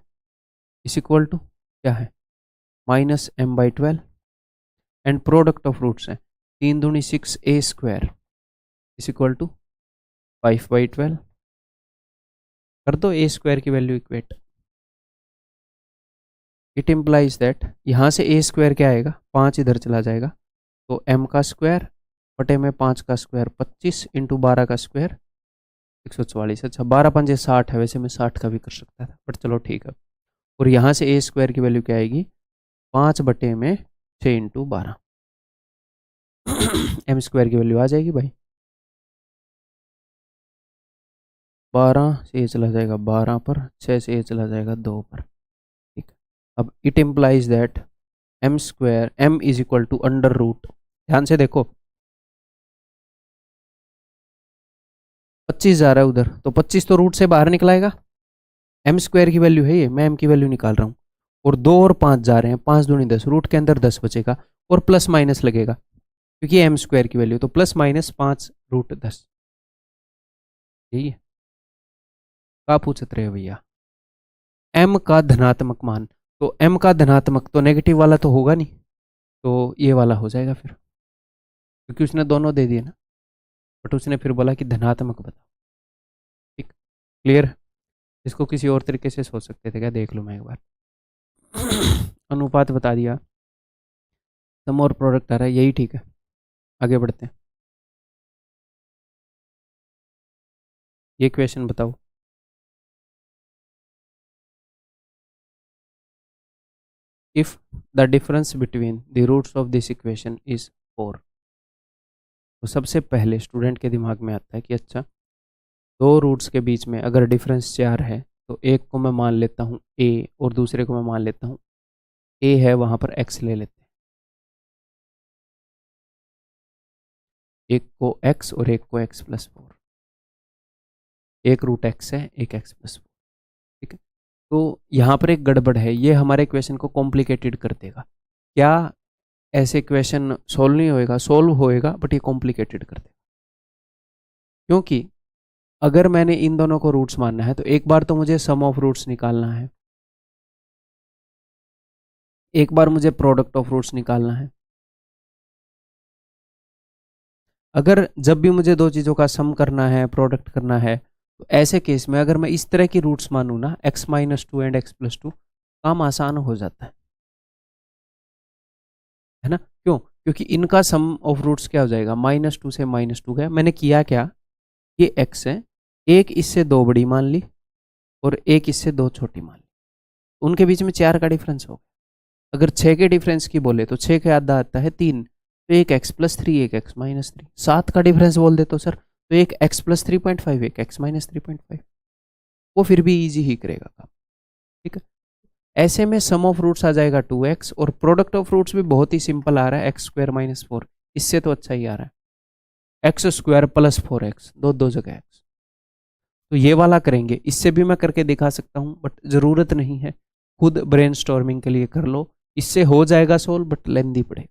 इज इक्वल टू क्या है? -m/12। And product of roots है 3 दूनी 6a² इज इक्वल टू 5/12। कर दो a² की value equate. It implies that यहाँ से a² क्या आएगा? 5 इधर चला जाएगा, तो m का स्क्वायर बटे में 5 का स्क्वायर 25 इंटू 12 का स्क्वायर 144। अच्छा, 12×5 = 60 है, वैसे मैं 60 का भी कर सकता था, बट चलो ठीक है। और यहाँ से a² की वैल्यू क्या आएगी? 5 बटे में 6 इंटू 12। m² की वैल्यू आ जाएगी भाई, 12 से ये चला जाएगा 12 पर, 6 से ये चला जाएगा 2 पर। ठीक, अब it implies that m is equal to under root. ध्यान से देखो, 25 जा रहा है उधर, तो 25 तो रूट से बाहर निकलाएगा। m² की वैल्यू है ये, मैं m की वैल्यू निकाल रहा हूँ। और 2 और 5 जा रहे हैं, 5 दूनी 10, रूट के अंदर 10 बचेगा और प्लस माइनस लगेगा क्योंकि m² की वैल्यू, तो +-5 √10। यही है, क्या पूछते रहे भैया? m का धनात्मक मान, तो m का धनात्मक तो नेगेटिव वाला तो होगा नहीं, तो ये वाला हो जाएगा फिर, क्योंकि उसने दोनों दे दिए ना, बट उसने फिर बोला कि धनात्मक बताओ। ठीक, क्लियर? इसको किसी और तरीके से सोच सकते थे क्या? देख लो मैं एक बार। अनुपात बता दिया, सम और प्रोडक्ट आ रहा है, यही ठीक है। आगे बढ़ते हैं। ये क्वेश्चन बताओ, if the difference between the roots of this equation is 4। तो सबसे पहले स्टूडेंट के दिमाग में आता है कि अच्छा, दो रूट्स के बीच में अगर डिफरेंस 4 है, तो एक को मैं मान लेता हूँ a और दूसरे को मैं मान लेता हूँ a है, वहाँ पर x ले लेते हैं। एक को x और एक को x+4, एक रूट x है, एक x+4। ठीक है, तो यहाँ पर एक गड़बड़ है, ये हमारे इक्वेशन को कॉम्प्लिकेटेड कर देगा। क्या ऐसे इक्वेशन सोल्व नहीं होएगा? सोल्व होएगा, बट ये कॉम्प्लिकेटेड कर देगा। क्योंकि अगर मैंने इन दोनों को रूट्स मानना है तो एक बार तो मुझे सम ऑफ रूट्स निकालना है, एक बार मुझे प्रोडक्ट ऑफ रूट्स निकालना है। अगर जब भी मुझे दो चीज़ों का सम करना है, प्रोडक्ट करना है, तो ऐसे केस में अगर मैं इस तरह की रूट्स मानूँ ना, x-2 एंड x+2, काम आसान हो जाता है ना? क्यों? क्योंकि इनका सम ऑफ रूट्स क्या हो जाएगा? -2 से -2 गया। मैंने किया क्या, ये x है, एक इससे दो बड़ी मान ली और एक इससे दो छोटी मान ली, उनके बीच में 4 का डिफरेंस होगा। अगर 6 के डिफरेंस की बोले तो 6 के आधा आता है 3, तो एक x+3 एक x-3। 7 का डिफरेंस बोल दे तो सर, तो एक x+3.5 एक x-3.5, वो फिर भी इजी ही करेगा काम। ठीक है, ऐसे में सम ऑफ रूट्स आ जाएगा 2x, और प्रोडक्ट ऑफ रूट्स भी बहुत ही सिंपल आ रहा है, x² - 4, इससे तो अच्छा ही आ रहा है, x² + 4x, दो जगह x। तो ये वाला करेंगे, इससे भी मैं करके दिखा सकता हूँ, बट ज़रूरत नहीं है, खुद ब्रेनस्टॉर्मिंग के लिए कर लो, इससे हो जाएगा सोल्व, बट लेंदी पड़ेगा।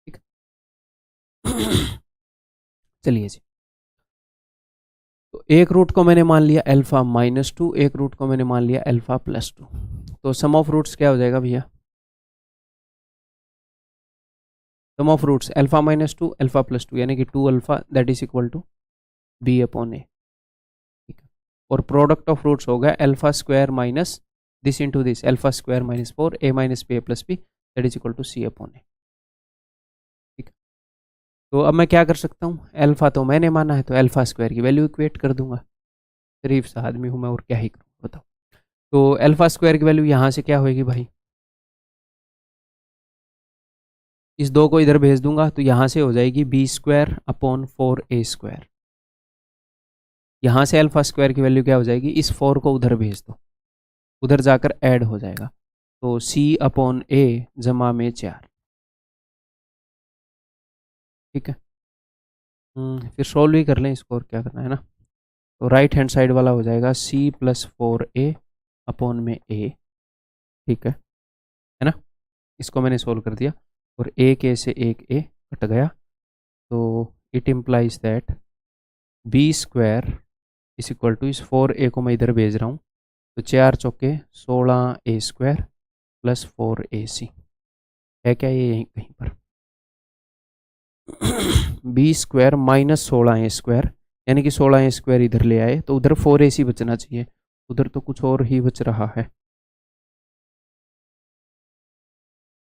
ठीक है चलिए जी, तो एक रूट को मैंने मान लिया α-2, एक रूट को मैंने मान लिया α+2, तो सम ऑफ रूट्स क्या हो जाएगा भैया? सम ऑफ रूट्स α-2 α+2, यानी कि 2α, that is equal to b/a। ठीक है, और प्रोडक्ट ऑफ रूट्स हो गया α² minus this into this, α² - 4 a - b + b, that is equal to c/a। ठीक है, तो अब मैं क्या कर सकता हूँ, अल्फा तो मैंने माना है, तो α² की वैल्यू इक्वेट कर दूंगा। शरीफ सा आदमी हूँ मैं, और क्या ही करूँ बताओ। तो α² की वैल्यू यहाँ से क्या होगी भाई, इस दो को इधर भेज दूंगा तो यहाँ से हो जाएगी b²/4a²। यहाँ से α² की वैल्यू क्या हो जाएगी, इस 4 को उधर भेज दो, उधर जाकर ऐड हो जाएगा, तो c/a जमा में 4। ठीक है, फिर सोल्व ही कर लें इसको, और क्या करना है ना। तो राइट हैंड साइड वाला हो जाएगा c+4a/a। ठीक है ना, इसको मैंने सोल्व कर दिया, और एक ए से एक ए कट गया, तो it implies that b² is equal to, इस 4a को मैं इधर भेज रहा हूँ, तो 4 चौके 16a² + 4ac है क्या ये यहीं कहीं पर b² - 16a², यानी कि 16a² इधर ले आए तो उधर 4ac बचना चाहिए, उधर तो कुछ और ही बच रहा है।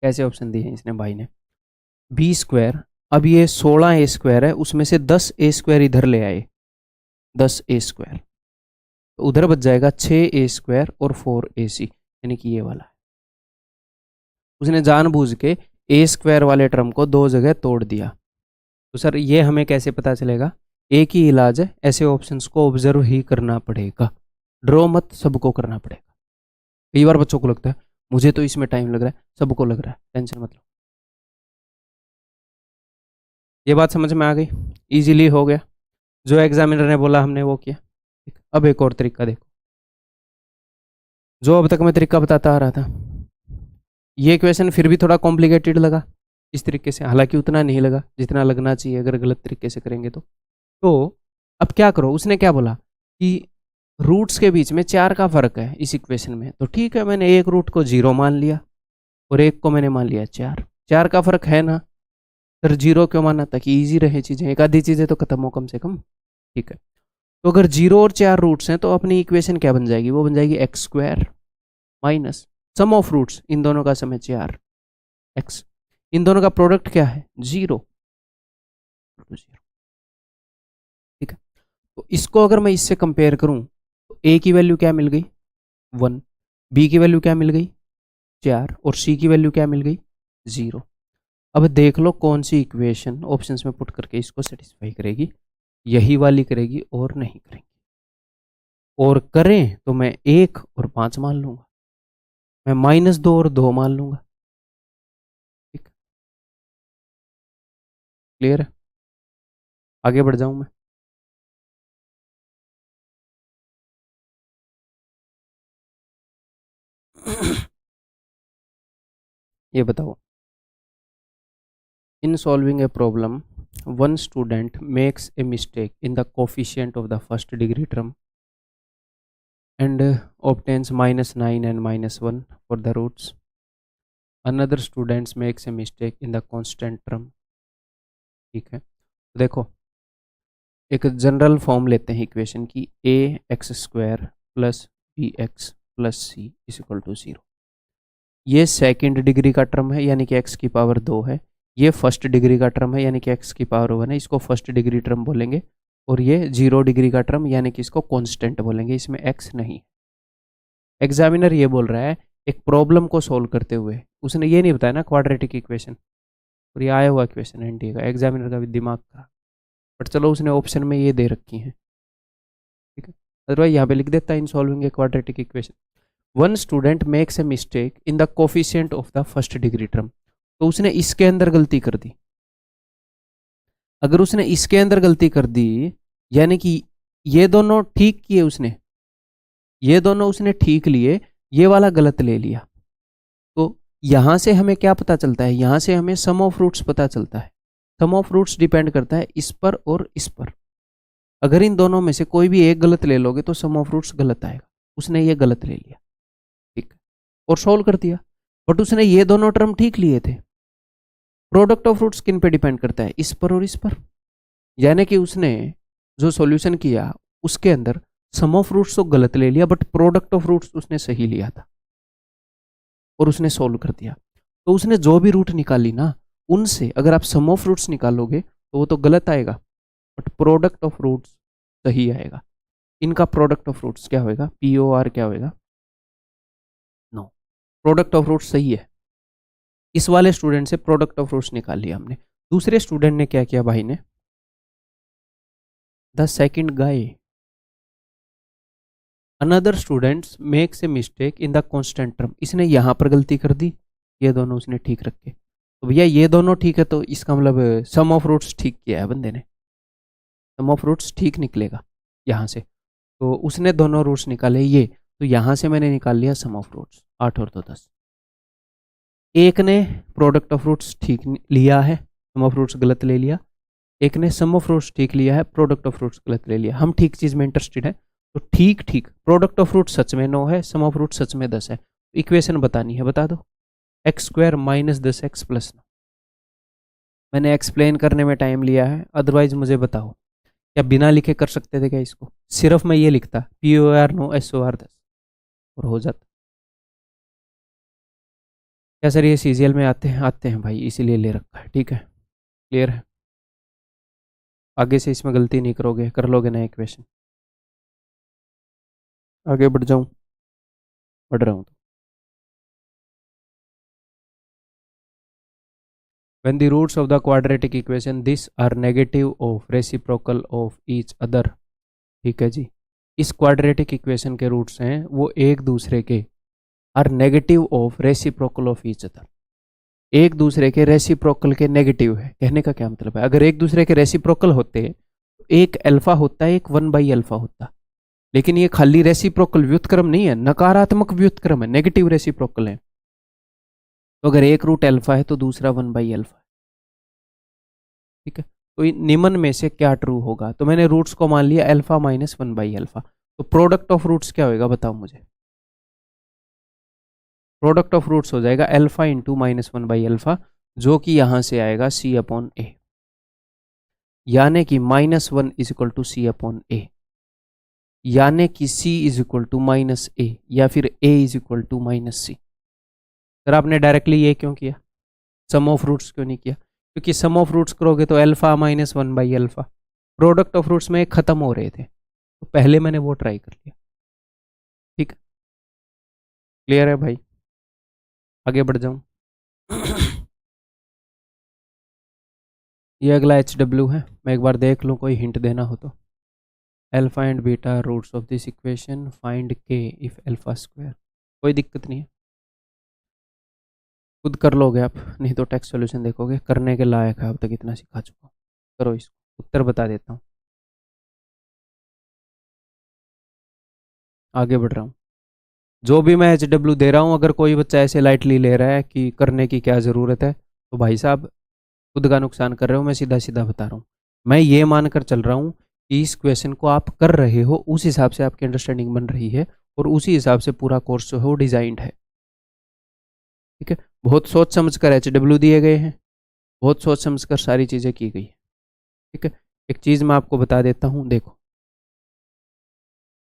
कैसे ऑप्शन दिए हैं इसने भाई ने, b², अब ये 16a² है, उसमें से 10a² इधर ले आए, 10a², तो उधर बच जाएगा 6a² और 4ac, यानी कि ये वाला है। उसने जानबूझ के a² वाले टर्म को दो जगह तोड़ दिया। तो सर ये हमें कैसे पता चलेगा, एक ही इलाज है, ऐसे ऑप्शंस को ऑब्जर्व ही करना पड़ेगा, ड्रॉ मत, सबको करना पड़ेगा। कई बार बच्चों को लगता है मुझे तो इसमें टाइम लग रहा है, सबको लग रहा है, टेंशन मत लो। ये बात समझ में आ गई, इजीली हो गया, जो एग्जामिनर ने बोला हमने वो किया। अब एक और तरीका देखो, जो अब तक मैं तरीका बताता आ रहा था, ये क्वेश्चन फिर भी थोड़ा कॉम्प्लिकेटेड लगा इस तरीके से, हालांकि उतना नहीं लगा जितना लगना चाहिए अगर गलत तरीके से करेंगे तो अब क्या करो, उसने क्या बोला कि रूट्स के बीच में 4 का फर्क है इस इक्वेशन में, तो ठीक है, मैंने एक रूट को 0 मान लिया और एक को मैंने मान लिया 4। 4 का फर्क है ना, फिर 0 क्यों माना, ताकि ईजी रहे चीज़ें, एक आधी चीज़ें तो खत्म हो कम से कम। ठीक है, तो अगर 0 और 4 रूट्स हैं तो अपनी इक्वेशन क्या बन जाएगी, वो बन जाएगी x² minus sum of roots, इन दोनों का सम है 4 x, इन दोनों का प्रोडक्ट क्या है 0। ठीक है, तो इसको अगर मैं इससे कंपेयर करूं तो a की वैल्यू क्या मिल गई 1, b की वैल्यू क्या मिल गई 4, और c की वैल्यू क्या मिल गई 0। अब देख लो कौन सी इक्वेशन ऑप्शंस में पुट करके इसको सेटिस्फाई करेगी, यही वाली करेगी और नहीं करेंगी, और करें तो मैं 1 और 5 मान लूंगा, मैं -2 और 2 मान लूंगा। ठीक, क्लियर है। आगे बढ़ जाऊं मैं? ये बताओ, in solving a problem one student makes a mistake in the coefficient of the first degree term and obtains -9 and -1 for the roots. Another student makes a mistake in the constant term. ठीक है, तो देखो, एक general form लेते हैं equation की, A X square plus B X plus C is equal to 0। ये second degree का टर्म है यानी कि एक्स की पावर 2 है। ये फर्स्ट डिग्री का टर्म है यानी कि एक्स की पावर 1 है, इसको फर्स्ट डिग्री टर्म बोलेंगे। और ये 0 डिग्री का टर्म यानी कि इसको कॉन्स्टेंट बोलेंगे, इसमें एक्स नहीं। एग्जामिनर ये बोल रहा है एक प्रॉब्लम को सॉल्व करते हुए, उसने ये नहीं बताया ना क्वाड्रेटिक इक्वेशन, और ये आया हुआ इक्वेशन एनडीए का, एग्जामिनर का भी दिमाग खराब। बट चलो उसने ऑप्शन में ये दे रखी है, ठीक है, अदरवाइज यहाँ पे लिख देता है in solving a quadratic equation one student makes a mistake in the coefficient of the first degree term. तो उसने इसके अंदर गलती कर दी। अगर उसने इसके अंदर गलती कर दी यानी कि ये दोनों ठीक किए उसने, ये दोनों उसने ठीक लिए, ये वाला गलत ले लिया। तो यहां से हमें क्या पता चलता है, यहां से हमें सम ऑफ रूट्स पता चलता है। सम ऑफ रूट्स डिपेंड करता है इस पर और इस पर। अगर इन दोनों में से कोई भी एक गलत ले लोगे तो सम ऑफ रूट्स गलत आएगा। उसने ये गलत ले लिया, ठीक है, और सोल्व कर दिया। बट उसने ये दोनों टर्म ठीक लिए थे। प्रोडक्ट ऑफ रूट्स किन पे डिपेंड करता है, इस पर और इस पर। यानी कि उसने जो सॉल्यूशन किया उसके अंदर सम ऑफ रूट्स तो गलत ले लिया बट प्रोडक्ट ऑफ रूट्स उसने सही लिया था और उसने सोल्व कर दिया। तो उसने जो भी रूट निकाली ना, उनसे अगर आप सम ऑफ रूट्स निकालोगे तो वो तो गलत आएगा, बट प्रोडक्ट ऑफ रूट्स सही आएगा। इनका प्रोडक्ट ऑफ रूट्स क्या होएगा, POR क्या होएगा, नो, प्रोडक्ट ऑफ रूट्स सही है। इस वाले स्टूडेंट से प्रोडक्ट ऑफ रूट्स निकाल लिया हमने। दूसरे स्टूडेंट ने क्या किया भाई ने, the second guy, another student makes a mistake in the constant term. इसने यहां पर गलती कर दी, ये दोनों उसने ठीक रखे। तो भैया ये दोनों ठीक है तो इसका मतलब सम ऑफ रूट्स ठीक किया है बंदे ने, सम ऑफ रूट्स ठीक निकलेगा यहाँ से। तो उसने दोनों रूट्स निकाले ये, तो यहाँ से मैंने निकाल लिया सम ऑफ रूट्स, 8 और 2 10। एक ने प्रोडक्ट ऑफ रूट्स ठीक लिया है, सम ऑफ रूट्स गलत ले लिया। एक ने सम ऑफ रूट्स ठीक लिया है, प्रोडक्ट ऑफ रूट्स गलत ले लिया। हम ठीक चीज़ में इंटरेस्टेड है, तो ठीक ठीक प्रोडक्ट ऑफ रूट सच में 9 है, सम ऑफ रूट सच में 10 है। इक्वेशन बतानी है, बता दो। X square -10x + 9। मैंने एक्सप्लेन करने में टाइम लिया है, अदरवाइज मुझे बताओ क्या बिना लिखे कर सकते थे क्या इसको? सिर्फ मैं ये लिखता POR 9 SOR 10 और हो जाता। क्या सर ये CGL में आते हैं भाई, इसीलिए ले रखा है, ठीक है, क्लियर है। आगे से इसमें गलती नहीं करोगे, कर लोगे ना इक्वेशन। आगे बढ़ जाऊं, बढ़ रहा हूँ तो। When the roots of the quadratic equation this are negative of reciprocal of each other, ठीक है जी, इस क्वाड्रेटिक इक्वेशन के रूट्स हैं वो एक दूसरे के are negative of reciprocal of each other, एक दूसरे के रेसिप्रोकल के नेगेटिव है। कहने का क्या मतलब है, अगर एक दूसरे के रेसिप्रोकल होते तो एक अल्फा होता है, एक 1/अल्फा होता। लेकिन ये खाली रेसिप्रोकल व्युत्क्रम नहीं है, नकारात्मक व्युत्क्रम है, नेगेटिव रेसिप्रोकल है। तो अगर एक रूट अल्फा है तो दूसरा 1/अल्फा है, ठीक है। तो निम्न में से क्या ट्रू होगा, तो मैंने रूट्स को मान लिया अल्फा माइनस 1/अल्फा। तो प्रोडक्ट ऑफ रूट्स क्या होगा बताओ मुझे। प्रोडक्ट ऑफ रूट्स हो जाएगा अल्फा इंटू -1/अल्फा, जो कि यहां से आएगा C/A, यानी कि -1 = C/A, यानी कि C = -A या फिर A = -C। सर आपने डायरेक्टली ये क्यों किया, सम ऑफ रूट्स क्यों नहीं किया? क्योंकि सम ऑफ रूट्स करोगे तो अल्फा -1/अल्फा, प्रोडक्ट ऑफ रूट्स में खत्म हो रहे थे, तो पहले मैंने वो ट्राई कर लिया, ठीक है, क्लियर है भाई। आगे बढ़ जाऊं। ये अगला HW है, मैं एक बार देख लूं कोई हिंट देना हो तो। Alpha and beta roots of this equation, find K if alpha square. कोई दिक्कत नहीं है, खुद कर लोगे आप, नहीं तो टेक्स्ट सॉल्यूशन देखोगे, करने के लायक है, अब तक इतना सिखा चुका हूं, करो इसको। उत्तर बता देता हूँ, आगे बढ़ रहा हूँ। जो भी मैं HW दे रहा हूँ, अगर कोई बच्चा ऐसे लाइटली ले रहा है कि करने की क्या ज़रूरत है, तो भाई साहब खुद का नुकसान कर रहे हो। मैं सीधा सीधा बता रहा हूँ, मैं ये मानकर चल रहा हूँ कि इस क्वेश्चन को आप कर रहे हो, उस हिसाब से आपकी अंडरस्टैंडिंग बन रही है और उसी हिसाब से पूरा कोर्स जो है वो डिजाइंड है। ठीक है, बहुत सोच समझ कर HW दिए गए हैं, बहुत सोच समझ कर सारी चीज़ें की गई है। ठीक है, एक चीज़ मैं आपको बता देता हूँ, देखो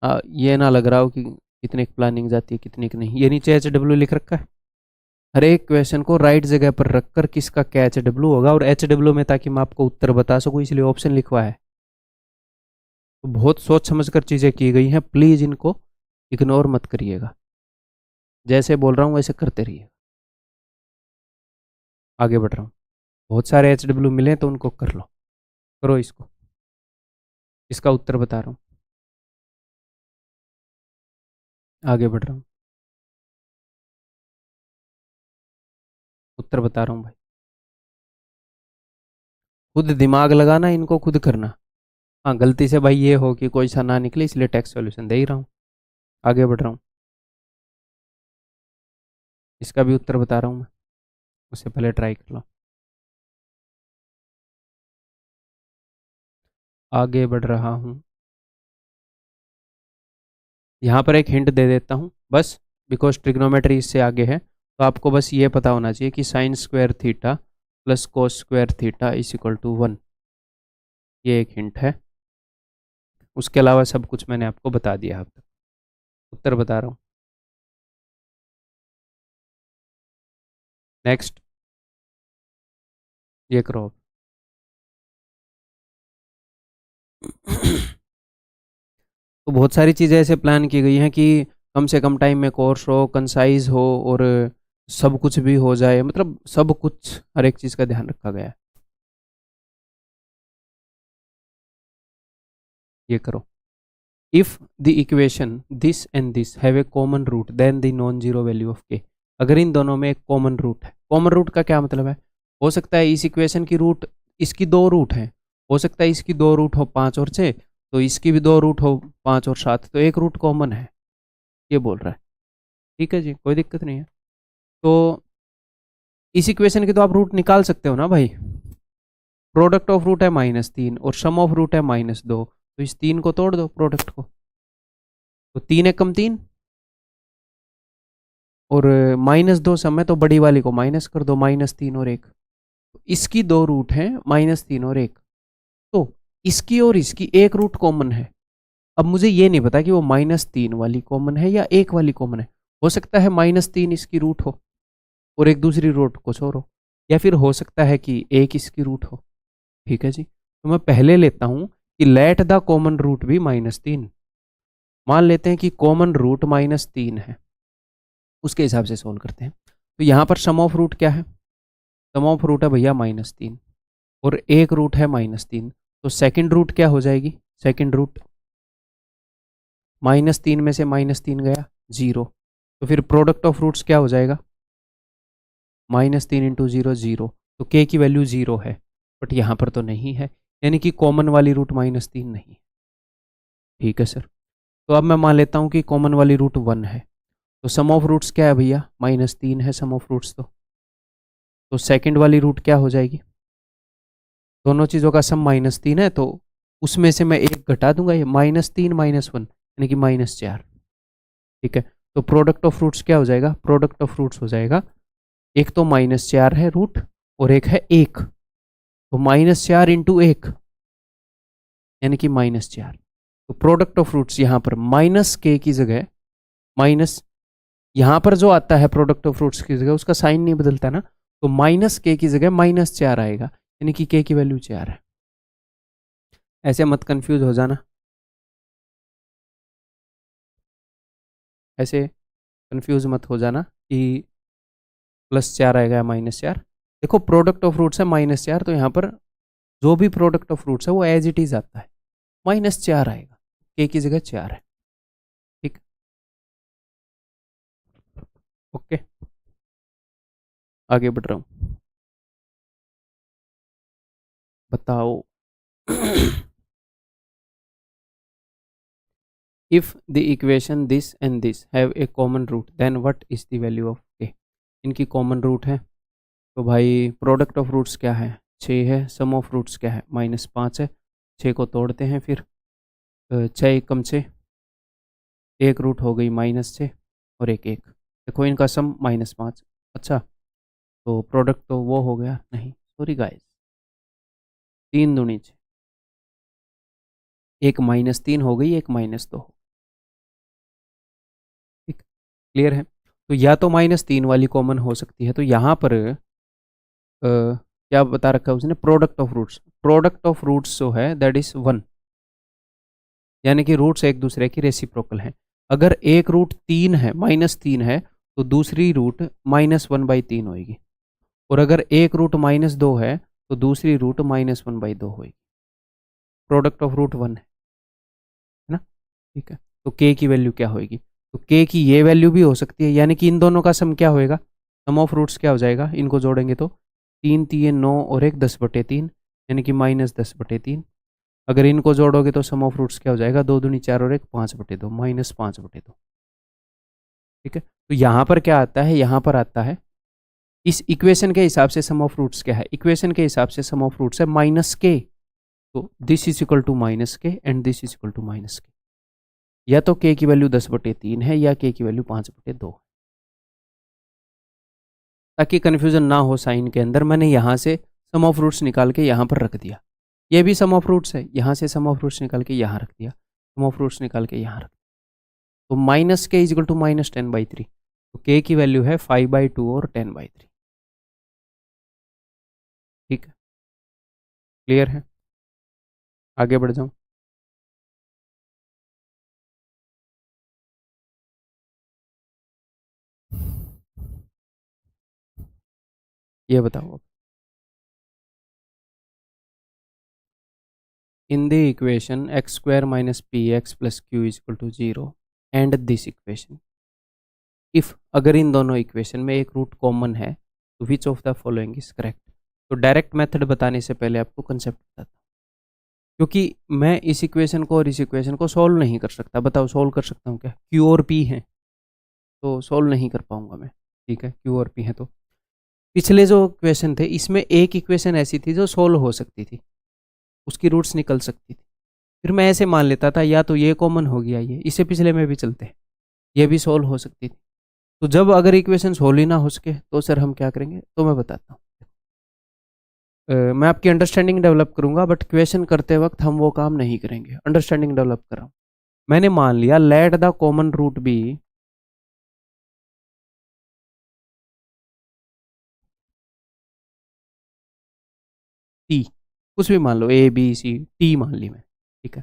ये ना लग रहा हो कि कितने की प्लानिंग जाती है कितने की नहीं। ये नीचे HW लिख रखा है, हर एक क्वेश्चन को राइट जगह पर रखकर किसका क्या HW होगा, और HW में ताकि मैं आपको उत्तर बता सकूँ इसलिए ऑप्शन लिखवा है। तो बहुत सोच समझ कर चीज़ें की गई हैं, प्लीज़ इनको इग्नोर मत करिएगा, जैसे बोल रहा हूँ वैसे करते रहिए। आगे बढ़ रहा हूँ, बहुत सारे HW मिले तो उनको कर लो, करो इसको, इसका उत्तर बता रहा हूँ, आगे बढ़ रहा हूँ, उत्तर बता रहा हूँ भाई। खुद दिमाग लगाना, इनको खुद करना। हाँ, गलती से भाई ये हो कि कोई सा ना निकले इसलिए टेक्स्ट सॉल्यूशन दे ही रहा हूँ। आगे बढ़ रहा हूँ, इसका भी उत्तर बता रहा हूँ मैं, उससे पहले ट्राई कर लो। आगे बढ़ रहा हूँ, यहाँ पर एक हिंट दे देता हूँ बस, बिकॉज ट्रिग्नोमेट्री इससे आगे है, तो आपको बस ये पता होना चाहिए कि sine square theta plus cos square theta is equal to 1। ये एक हिंट है, उसके अलावा सब कुछ मैंने आपको बता दिया अब तक। उत्तर बता रहा हूँ, नेक्स्ट, ये करो अब। तो बहुत सारी चीज़ें ऐसे प्लान की गई हैं कि कम से कम टाइम में कोर्स हो, कंसाइज हो और सब कुछ भी हो जाए, मतलब सब कुछ हर एक चीज़ का ध्यान रखा गया है। ये करो, if the equation this and this have a common root then the non zero value of K. अगर इन दोनों में एक कॉमन रूट है, कॉमन रूट का क्या मतलब है, हो सकता है इस इक्वेशन की रूट, इसकी दो रूट हैं, हो सकता है इसकी दो रूट हो 5 और 6, तो इसकी भी दो रूट हो 5 और 7, तो एक रूट कॉमन है, ये बोल रहा है। ठीक है जी, कोई दिक्कत नहीं है। तो इस इक्वेशन की तो आप रूट निकाल सकते हो ना भाई, प्रोडक्ट ऑफ रूट है -3 और सम ऑफ रूट है -2, तो इस 3 को तोड़ दो प्रोडक्ट को, तो 3 × 3 और -2 सम है, तो बड़ी वाली को माइनस कर दो, -3 और 1। इसकी दो रूट हैं -3 और 1, तो इसकी और इसकी एक रूट कॉमन है। अब मुझे ये नहीं पता कि वो -3 वाली कॉमन है या 1 वाली कॉमन है, हो सकता है -3 इसकी रूट हो और एक दूसरी रूट कुछ और हो, या फिर हो सकता है कि एक इसकी रूट हो। ठीक है जी, तो मैं पहले लेता हूं कि लेट द कॉमन रूट भी -3, मान लेते हैं कि कॉमन रूट -3 है, उसके हिसाब से सोल्व करते हैं। तो यहाँ पर सम ऑफ रूट क्या है, सम ऑफ रूट है भैया -3 और एक रूट है -3, तो सेकंड रूट क्या हो जाएगी, सेकंड रूट -3 में से -3 गया 0, तो फिर प्रोडक्ट ऑफ रूट्स क्या हो जाएगा, -3 × 0 0, तो के की वैल्यू 0 है, बट यहाँ पर तो नहीं है, यानी कि कॉमन वाली रूट -3 नहीं। ठीक है सर, तो अब मैं मान लेता हूँ कि कॉमन वाली रूट 1 है, तो सम ऑफ रूट्स क्या है भैया, -3 है सम ऑफ रूट्स, तो सेकंड वाली रूट क्या हो जाएगी, दोनों चीज़ों का सम -3 है, तो उसमें से मैं एक घटा दूंगा, ये -3 -1 यानी कि -4। ठीक है, तो प्रोडक्ट ऑफ रूट्स क्या हो जाएगा, प्रोडक्ट ऑफ रूट्स हो जाएगा, एक तो -4 है रूट और एक है 1, तो -4 × 1 यानी कि -4, तो प्रोडक्ट ऑफ रूट्स यहाँ पर -k की जगह माइनस, यहाँ पर जो आता है प्रोडक्ट ऑफ फ्रूट्स की जगह उसका साइन नहीं बदलता ना, तो -k की जगह -4 आएगा, यानी कि k की वैल्यू 4 है। ऐसे मत कंफ्यूज हो जाना, ऐसे कंफ्यूज मत हो जाना कि +4 आएगा या -4। देखो प्रोडक्ट ऑफ फ्रूट्स है -4, तो यहाँ पर जो भी प्रोडक्ट ऑफ फ्रूट्स है वो एज इट इज आता है, -4 आएगा, k की जगह 4 है। ठीक, ओके, आगे बढ़ रहा हूँ, बताओ। If the equation this and this have a common root then what is the value of K. इनकी कॉमन रूट है तो भाई प्रोडक्ट ऑफ रूट्स क्या है, 6 है। सम ऑफ रूट्स क्या है, -5 है। 6 को तोड़ते हैं फिर, 6 एकम 6, एक रूट हो गई -6 और एक एक। देखो इनका सम -5। अच्छा तो प्रोडक्ट तो वो हो गया नहीं, सॉरी गाइस, 3 दूनी 6, एक -3 हो गई, एक -2 हो। ठीक, क्लियर है। तो या तो -3 वाली कॉमन हो सकती है, तो यहाँ पर क्या बता रखा है उसने, product of roots. Product of roots जो है दैट इज 1, यानी कि रूट्स एक दूसरे की रेसिप्रोकल हैं। अगर एक रूट 3 है, -3 है, तो दूसरी रूट -1/3 होगी। और अगर एक रूट -2 है तो दूसरी रूट -1/2 होगी। प्रोडक्ट ऑफ रूट 1 है ना। ठीक है, तो के की वैल्यू क्या होगी, तो के की ये वैल्यू भी हो सकती है, यानी कि इन दोनों का सम क्या होएगा, सम ऑफ रूट्स क्या हो जाएगा, इनको जोड़ेंगे तो 3 3 9 और एक 10/3, यानी कि -10/3। अगर इनको जोड़ोगे तो सम ऑफ रूट्स क्या हो जाएगा, 2 दूनी 4 और एक 5/2, -5/2। ठीक है, तो यहाँ पर क्या आता है, यहाँ पर आता है इस इक्वेशन के हिसाब से सम ऑफ रूट्स क्या है, इक्वेशन के हिसाब से सम ऑफ रूट्स है -k। तो this is equal to -k and this is equal to -k। या तो k की वैल्यू 10/3 है या k की वैल्यू 5/2। ताकि कन्फ्यूजन ना हो साइन के अंदर, मैंने यहाँ से सम ऑफ रूट्स निकाल के यहाँ पर रख दिया। ये भी सम ऑफ रूट्स है, यहाँ से सम ऑफ रूट्स निकाल के यहाँ रख दिया, सम ऑफ रूट्स निकाल के यहाँ रख दिया। तो -k इज इक्वल टू -10/3। तो k की वैल्यू है 5/2 और 10/3। ठीक है, क्लियर है। आगे बढ़ जाऊँ। ये बताओ अब, in the equation x² - px + q is equal to 0 and this equation, if अगर इन दोनों इक्वेशन में एक रूट कॉमन है तो विच of the following is correct. तो डायरेक्ट मेथड बताने से पहले आपको कंसेप्ट बताता हूँ, क्योंकि मैं इस इक्वेशन को और इस इक्वेशन को सोल्व नहीं कर सकता। बताओ सोल्व कर सकता हूँ क्या, q और p है तो सोल्व नहीं कर पाऊंगा मैं। ठीक है, q और p है। तो पिछले जो इक्वेशन थे इसमें एक इक्वेशन ऐसी थी जो सोल्व हो सकती थी, उसकी रूट्स निकल सकती थी। फिर मैं ऐसे मान लेता था या तो ये कॉमन हो गया, ये इससे पिछले में भी चलते हैं, ये भी सोल्व हो सकती थी। तो जब अगर इक्वेशन सोल्व ही ना हो सके तो सर हम क्या करेंगे, तो मैं बताता हूँ। मैं आपकी अंडरस्टैंडिंग डेवलप करूंगा, बट क्वेश्चन करते वक्त हम वो काम नहीं करेंगे। अंडरस्टैंडिंग डेवलप कर रहा हूँ। मैंने मान लिया let the common root be T, कुछ भी मान लो, ए बी सी, टी मान ली मैं। ठीक है,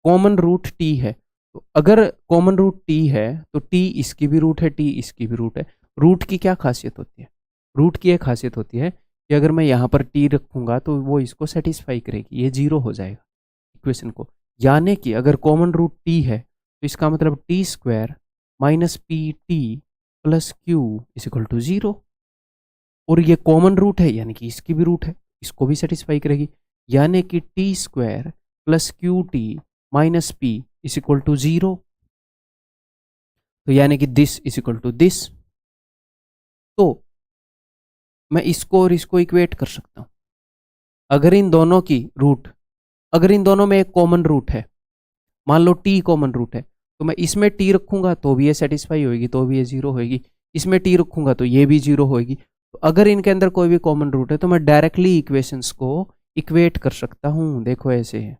कॉमन रूट टी है। तो अगर कॉमन रूट टी है तो टी इसकी भी रूट है, टी इसकी भी रूट है। रूट की क्या खासियत होती है, रूट की एक खासियत होती है कि अगर मैं यहाँ पर टी रखूंगा तो वो इसको सेटिस्फाई करेगी, ये 0 हो जाएगा इक्वेशन को। यानी कि अगर कॉमन रूट टी है तो इसका मतलब t² - pt + q is equal to 0। और ये कॉमन रूट है यानी कि इसकी भी रूट है, इसको भी सेटिस्फाई करेगी। यानी कि t² + qt - p is equal to 0। तो यानी कि this is equal to this. तो मैं इसको और इसको इक्वेट कर सकता हूं। अगर इन दोनों की रूट, अगर इन दोनों में एक कॉमन रूट है, मान लो टी कॉमन रूट है, तो मैं इसमें टी रखूंगा तो भी ये सेटिस्फाई होगी, तो भी ये 0 होगी। इसमें टी रखूंगा तो ये भी 0 होगी। तो अगर इनके अंदर कोई भी कॉमन रूट है तो मैं डायरेक्टली इक्वेशंस को इक्वेट कर सकता हूं। देखो ऐसे है।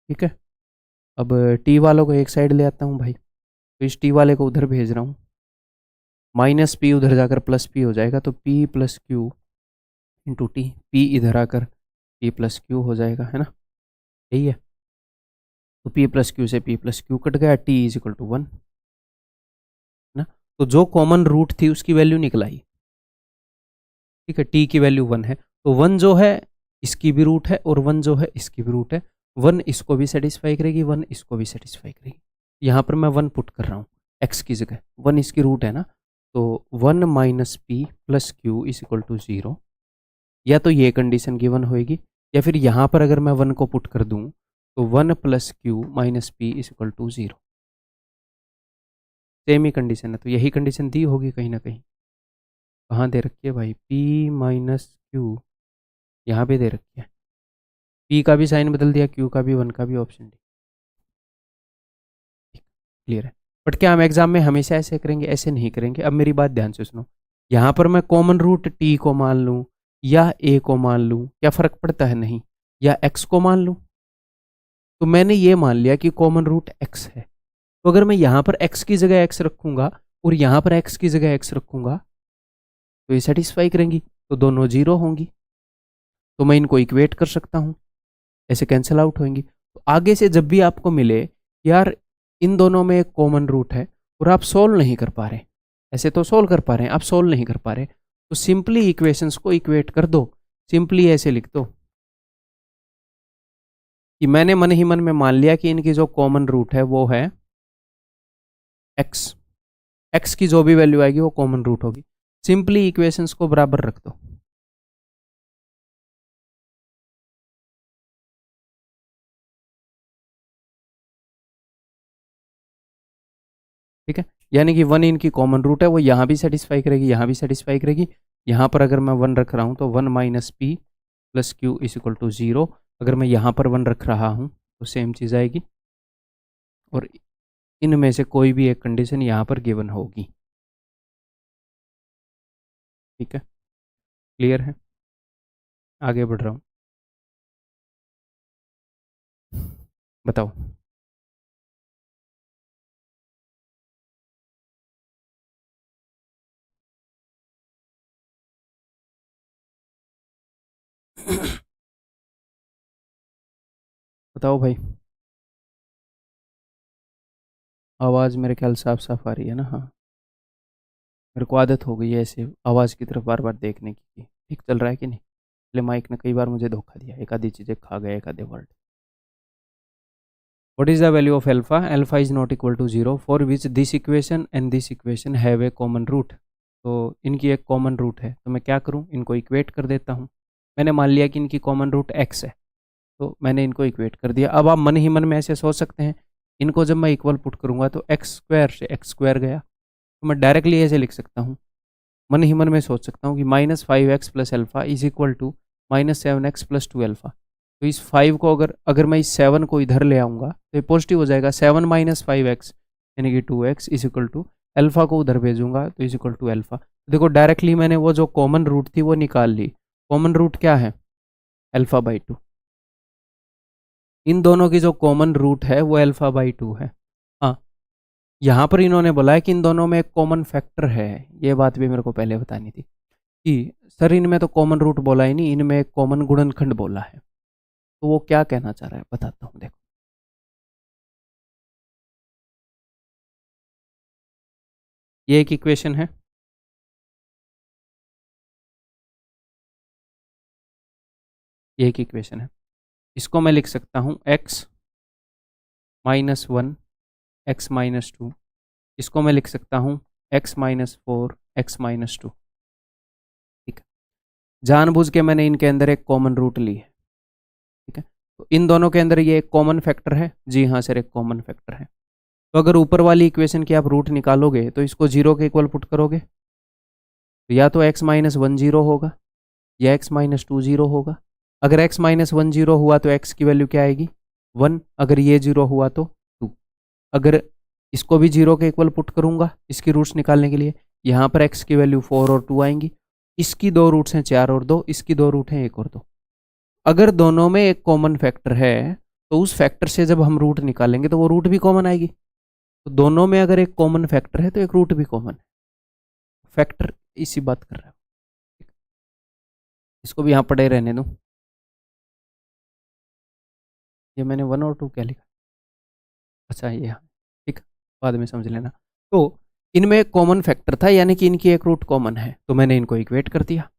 ठीक है, अब टी वालों को एक साइड ले आता हूं भाई, तो इस टी वाले को उधर भेज रहा हूं, -p उधर जाकर +p हो जाएगा, तो p + q into T, p इधर आकर p + q हो जाएगा, है ना। यही है। तो p + q से p + q कट गया, t इज इक्वल टू 1 ना। तो जो कॉमन रूट थी उसकी वैल्यू निकल आई। ठीक है, t की वैल्यू 1 है, तो 1 जो है इसकी भी रूट है और 1 जो है इसकी भी रूट है। 1 इसको भी सेटिस्फाई करेगी, 1 इसको भी सेटिस्फाई करेगी। यहाँ पर मैं 1 पुट कर रहा हूँ x की जगह, 1 इसकी रूट है ना। तो 1 - p + q is equal to 0। या तो ये कंडीशन गिवन होएगी, या फिर यहाँ पर अगर मैं 1 को पुट कर दूँ तो 1 + q - p = 0। सेम ही कंडीशन है, तो यही कंडीशन दी होगी कहीं ना कहीं। कहाँ दे रखी है भाई? p - q यहाँ पे दे रखी है। p का भी साइन बदल दिया, q का भी, 1 का भी, ऑप्शन डी। क्लियर है? बट क्या हम एग्जाम में हमेशा ऐसे करेंगे? ऐसे नहीं करेंगे। अब मेरी बात ध्यान से सुनो, यहाँ पर मैं कॉमन रूट t को मान लूँ या a को मान लूँ, क्या फर्क पड़ता है? नहीं। या x को मान लूँ, तो मैंने ये मान लिया कि कॉमन रूट x है। तो अगर मैं यहाँ पर x की जगह x रखूंगा और यहाँ पर x की जगह x रखूंगा तो ये सेटिस्फाई करेंगी, तो दोनों 0 होंगी। तो मैं इनको इक्वेट कर सकता हूँ, ऐसे कैंसिल आउट होंगी। तो आगे से जब भी आपको मिले यार इन दोनों में एक कॉमन रूट है और आप सोल्व नहीं कर पा रहे, ऐसे तो सोल्व कर पा रहे हैं, आप सोल्व नहीं कर पा रहे, तो सिंपली इक्वेशंस को इक्वेट कर दो। सिंपली ऐसे लिख दो कि मैंने मन ही मन में मान लिया कि इनकी जो कॉमन रूट है वो है x। x की जो भी वैल्यू आएगी वो कॉमन रूट होगी। सिंपली इक्वेशंस को बराबर रख दो। ठीक है, यानी कि 1 इनकी कॉमन रूट है, वो यहाँ भी सेटिस्फाई करेगी, यहाँ भी सेटिस्फाई करेगी। यहाँ पर अगर मैं 1 रख रहा हूँ तो 1 - p + q = 0। अगर मैं यहाँ पर 1 रख रहा हूँ तो सेम चीज़ आएगी, और इनमें से कोई भी एक कंडीशन यहाँ पर गिवन होगी। ठीक है, क्लियर है? आगे बढ़ रहा हूँ, बताओ। बताओ भाई। आवाज़ मेरे ख्याल साफ साफ आ रही है ना? हाँ, मेरे को आदत हो गई है ऐसे आवाज़ की तरफ बार बार देखने की। ठीक चल रहा है कि नहीं? इसलिए माइक ने कई बार मुझे धोखा दिया, एक आधी चीज़ें खा गया, एक आधे word. What is the value of alpha? Alpha is not equal to 0 for which this equation and this equation have a common root। तो इनकी एक कॉमन रूट है, तो मैं क्या करूं? इनको इक्वेट कर देता हूं। मैंने मान लिया कि इनकी कॉमन रूट x है, तो मैंने इनको इक्वेट कर दिया। अब आप मन ही मन में ऐसे सोच सकते हैं, इनको जब मैं इक्वल पुट करूंगा तो x² से x² गया, तो मैं डायरेक्टली ऐसे लिख सकता हूँ, मन ही मन में सोच सकता हूँ कि -5x + alpha is equal to -7x + 2 alpha. तो इस 5 को अगर मैं इस 7 को इधर ले आऊँगा तो ये पॉजिटिव हो जाएगा। 7 - 5x यानी कि 2x is equal to alpha को उधर भेजूंगा तो इज इक्वल टू अल्फा। देखो डायरेक्टली मैंने वो जो कॉमन रूट थी वो निकाल ली। कॉमन रूट क्या है? α/2। इन दोनों की जो कॉमन रूट है वो α/2 है। हाँ, यहाँ पर इन्होंने बोला है कि इन दोनों में एक कॉमन फैक्टर है। ये बात भी मेरे को पहले बतानी थी कि सर इनमें तो कॉमन रूट बोला ही नहीं, इनमें एक कॉमन गुणनखंड बोला है। तो वो क्या कहना चाह रहा है बताता हूँ, देखो। ये एक इक्वेशन है, ये एक इक्वेशन है। इसको मैं लिख सकता हूँ x - 1 x - 2। इसको मैं लिख सकता हूँ x - 4 x - 2। ठीक है, जानबूझ के मैंने इनके अंदर एक कॉमन रूट ली है। ठीक है, तो इन दोनों के अंदर ये एक कॉमन फैक्टर है। जी हाँ सर, एक कॉमन फैक्टर है। तो अगर ऊपर वाली इक्वेशन की आप रूट निकालोगे तो इसको 0 के इक्वल पुट करोगे तो या तो x - 1 0 होगा या x - 2 0 होगा। अगर x - 1 0 हुआ तो x की वैल्यू क्या आएगी? 1। अगर ये 0 हुआ तो 2। अगर इसको भी 0 के इक्वल पुट करूंगा इसकी रूट्स निकालने के लिए, यहाँ पर x की वैल्यू 4 और 2 आएंगी। इसकी दो रूट्स हैं 4 और 2, इसकी दो रूट हैं 1 और 2। अगर दोनों में एक कॉमन फैक्टर है तो उस फैक्टर से जब हम रूट निकालेंगे तो वो रूट भी कॉमन आएगी। तो दोनों में अगर एक कॉमन फैक्टर है तो एक रूट भी कॉमन है। फैक्टर इसी बात कर रहा है। इसको भी यहाँ पढ़े रहने दो। ये मैंने 1 और 2 क्या लिखा? अच्छा ये, हाँ ठीक, बाद में समझ लेना। तो इनमें एक कॉमन फैक्टर था, यानी कि इनकी एक रूट कॉमन है, तो मैंने इनको इक्वेट कर दिया।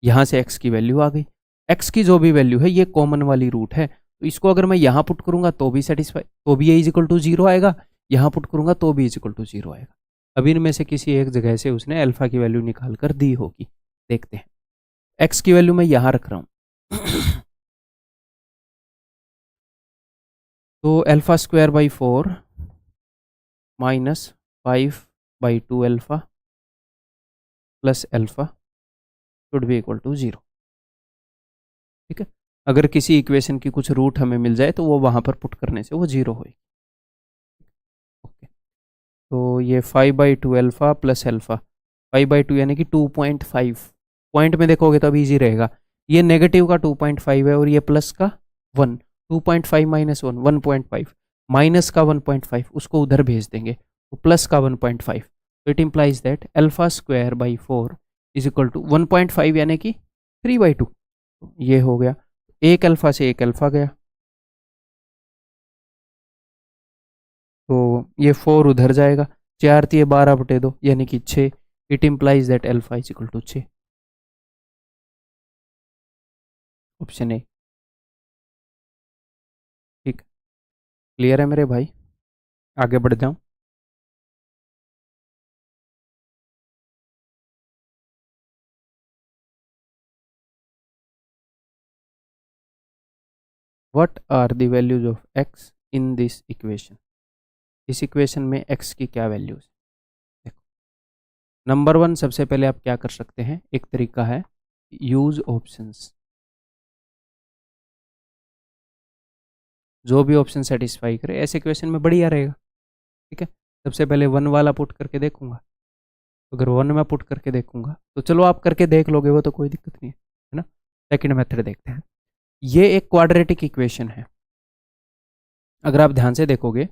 यहाँ से x की वैल्यू आ गई। x की जो भी वैल्यू है ये कॉमन वाली रूट है, तो इसको अगर मैं यहाँ पुट करूंगा तो भी सेटिस्फाई, तो भी ये इज इक्वल टू 0 आएगा। यहाँ पुट करूंगा तो भी इज इक्वल टू 0 आएगा। अब इनमें से किसी एक जगह से उसने अल्फा की वैल्यू निकाल कर दी होगी, देखते हैं। एक्स की वैल्यू मैं यहाँ रख रहा हूँ तो alpha square by 4 minus 5/2 alpha plus alpha should be equal to 0। ठीक है, अगर किसी इक्वेशन की कुछ रूट हमें मिल जाए तो वो वहाँ पर पुट करने से वो 0 होगी। ओके, तो ये 5/2 अल्फा प्लस अल्फा, 5/2 यानी कि 2.5, पॉइंट में देखोगे तो अब ईजी रहेगा। ये नेगेटिव का 2.5 है और ये प्लस का 1, 2.5 माइनस 1, 1.5, माइनस का 1.5 उसको उधर भेज देंगे तो प्लस का 1.5, तो it implies that alpha square by 4 is equal to 1.5 यानी कि 3/2। ये हो गया, एक अल्फा से एक अल्फा गया तो ये 4 उधर जाएगा, 4×12 यानी कि 6। It implies that alpha is equal to 6। Option A. ठीक, क्लियर है मेरे भाई, आगे बढ़ जाऊं। What are the values of X in this equation. इस इक्वेशन में एक्स की क्या वैल्यूज है। देखो, नंबर 1 सबसे पहले आप क्या कर सकते हैं, एक तरीका है यूज ऑप्शंस। जो भी ऑप्शन सेटिस्फाई करे ऐसे इक्वेशन में बढ़िया रहेगा। ठीक है, सबसे पहले 1 वाला पुट करके देखूंगा, अगर 1 में पुट करके देखूंगा तो चलो आप करके देख लोगे वो तो कोई दिक्कत नहीं है ना। सेकंड मेथड देखते हैं। ये एक क्वाड्रेटिक इक्वेशन है, अगर आप ध्यान से देखोगे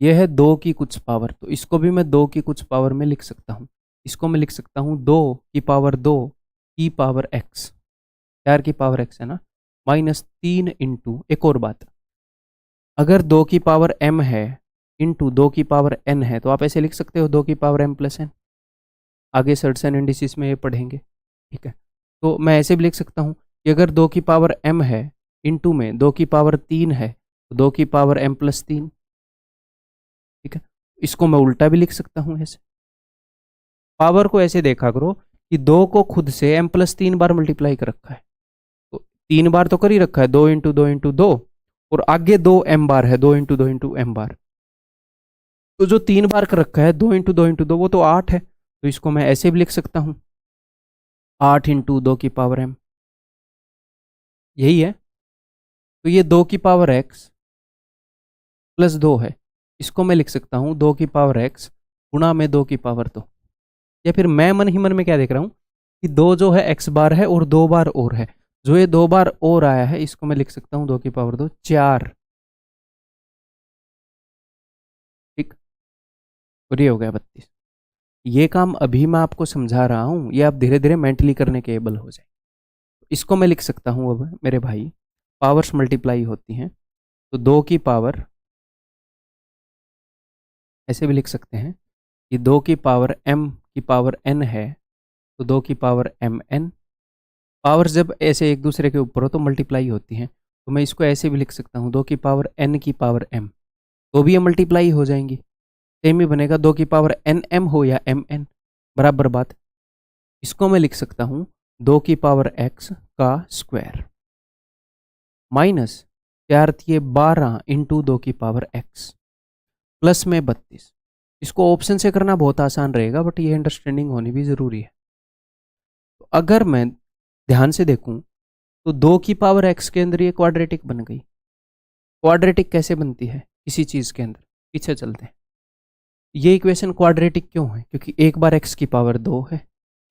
ये है 2 की कुछ पावर, तो इसको भी मैं 2 की कुछ पावर में लिख सकता हूँ। इसको मैं लिख सकता हूँ 2 की पावर 2 की पावर एक्स, 4 की पावर एक्स है ना, माइनस 3 इंटू, एक और बात, अगर 2 की पावर m है इंटू 2 की पावर n है तो आप ऐसे लिख सकते हो 2 की पावर m प्लस n। आगे सर्ट्स एंड इंडिसेस में ये पढ़ेंगे। ठीक है, तो मैं ऐसे भी लिख सकता हूँ कि अगर 2 की पावर m है इंटू में 2 की पावर 3 है तो 2 की पावर m प्लस 3। ठीक है, इसको मैं उल्टा भी लिख सकता हूँ ऐसे। पावर को ऐसे देखा करो कि 2 को खुद से m प्लस 3 बार मल्टीप्लाई कर रखा है, तो 3 बार तो कर ही रखा है, 2 × 2 × 2, और आगे 2m बार है, 2 × 2 × m बार, तो जो 3 बार कर रखा है 2 × 2 × 2 वो तो 8 है, तो इसको मैं ऐसे भी लिख सकता हूँ 8 × 2 की पावर m, यही है। तो ये 2 की पावर x प्लस 2 है, इसको मैं लिख सकता हूँ 2 की पावर x गुणा में 2 की पावर 2, या फिर मैं मन ही मन में क्या देख रहा हूँ कि 2 जो है x बार है और 2 बार और है, जो ये 2 बार और आया है इसको मैं लिख सकता हूँ 2 की पावर 2, 4। ठीक, और ये हो गया 32। ये काम अभी मैं आपको समझा रहा हूँ, ये आप धीरे धीरे मेंटली करने के एबल हो जाए। इसको मैं लिख सकता हूँ अब मेरे भाई, पावर्स मल्टीप्लाई होती हैं तो 2 की पावर, ऐसे भी लिख सकते हैं कि 2 की पावर m की पावर n है तो 2 की पावर mn। पावर्स जब ऐसे एक दूसरे के ऊपर हो तो मल्टीप्लाई होती हैं, तो मैं इसको ऐसे भी लिख सकता हूँ 2 की पावर n की पावर m, तो भी ये मल्टीप्लाई हो जाएंगी। सेम ही बनेगा 2 की पावर n m हो या m n, बराबर बात। इसको मैं लिख सकता हूँ 2 की पावर x का स्क्वायर माइनस 4×12 इंटू 2 की पावर x प्लस में 32। इसको ऑप्शन से करना बहुत आसान रहेगा बट ये अंडरस्टैंडिंग होनी भी ज़रूरी है। तो अगर मैं ध्यान से देखूं तो 2 की पावर x के अंदर ये क्वाड्रेटिक बन गई। क्वाड्रेटिक कैसे बनती है किसी चीज़ के अंदर, पीछे चलते हैं। ये इक्वेशन क्वाड्रेटिक क्यों है, क्योंकि एक बार x की पावर 2 है,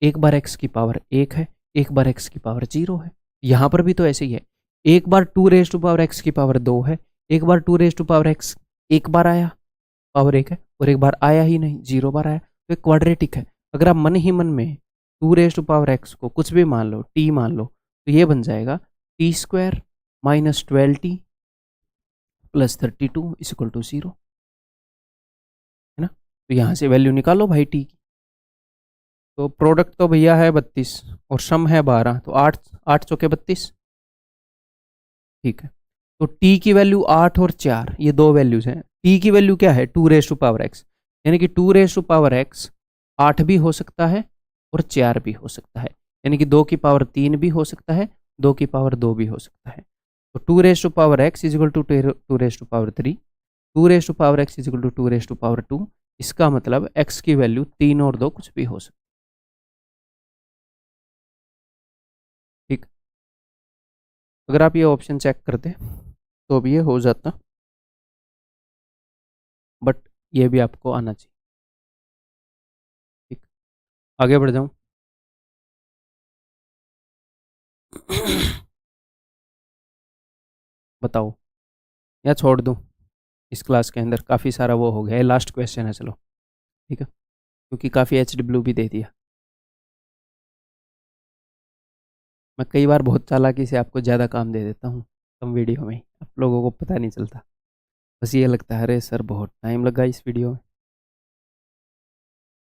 एक बार x की पावर 1 है, एक बार x की पावर 0 है। यहाँ पर भी तो ऐसे ही है, एक बार 2 रेज़ टू पावर x की पावर 2 है, एक बार 2 रेज़ टू पावर x एक बार आया पावर 1 है, और एक बार आया ही नहीं 0 बार आया, तो एक क्वाड्रेटिक है। अगर आप मन ही मन में 2 रेज़ टू पावर x को कुछ भी मान लो, t मान लो, तो ये बन जाएगा t² minus 12t plus 32 is equal to 0, है ना। तो यहाँ से वैल्यू निकालो भाई t की, तो प्रोडक्ट तो भैया है 32 और सम है 12, तो 8 8 चौके 32। ठीक है, तो t की वैल्यू 8 और 4, ये दो वैल्यूज हैं। t की वैल्यू क्या है 2 रेज़ टू पावर x, यानी कि 2 रेज़ टू पावर x 8 भी हो सकता है और 4 भी हो सकता है। यानी कि 2 की पावर 3 भी हो सकता है, 2 की पावर 2 भी हो सकता है। तो 2 raise to power x is equal to 2 raise to power 3, 2 raise to power x is equal to 2 raise to power 2। इसका मतलब x की वैल्यू 3 और 2 कुछ भी हो सकती है। ठीक, अगर आप ये ऑप्शन चेक करते तो अब ये हो जाता, बट ये भी आपको आना चाहिए। ठीक, आगे बढ़ जाऊं। बताओ, या छोड़ दूं? इस क्लास के अंदर काफ़ी सारा वो हो गया है, लास्ट क्वेश्चन है, चलो ठीक है, क्योंकि काफ़ी HW भी दे दिया। मैं कई बार बहुत चालाकी से आपको ज़्यादा काम दे देता हूँ कम वीडियो में, आप लोगों को पता नहीं चलता, बस ये लगता है अरे सर बहुत टाइम लगा इस वीडियो में।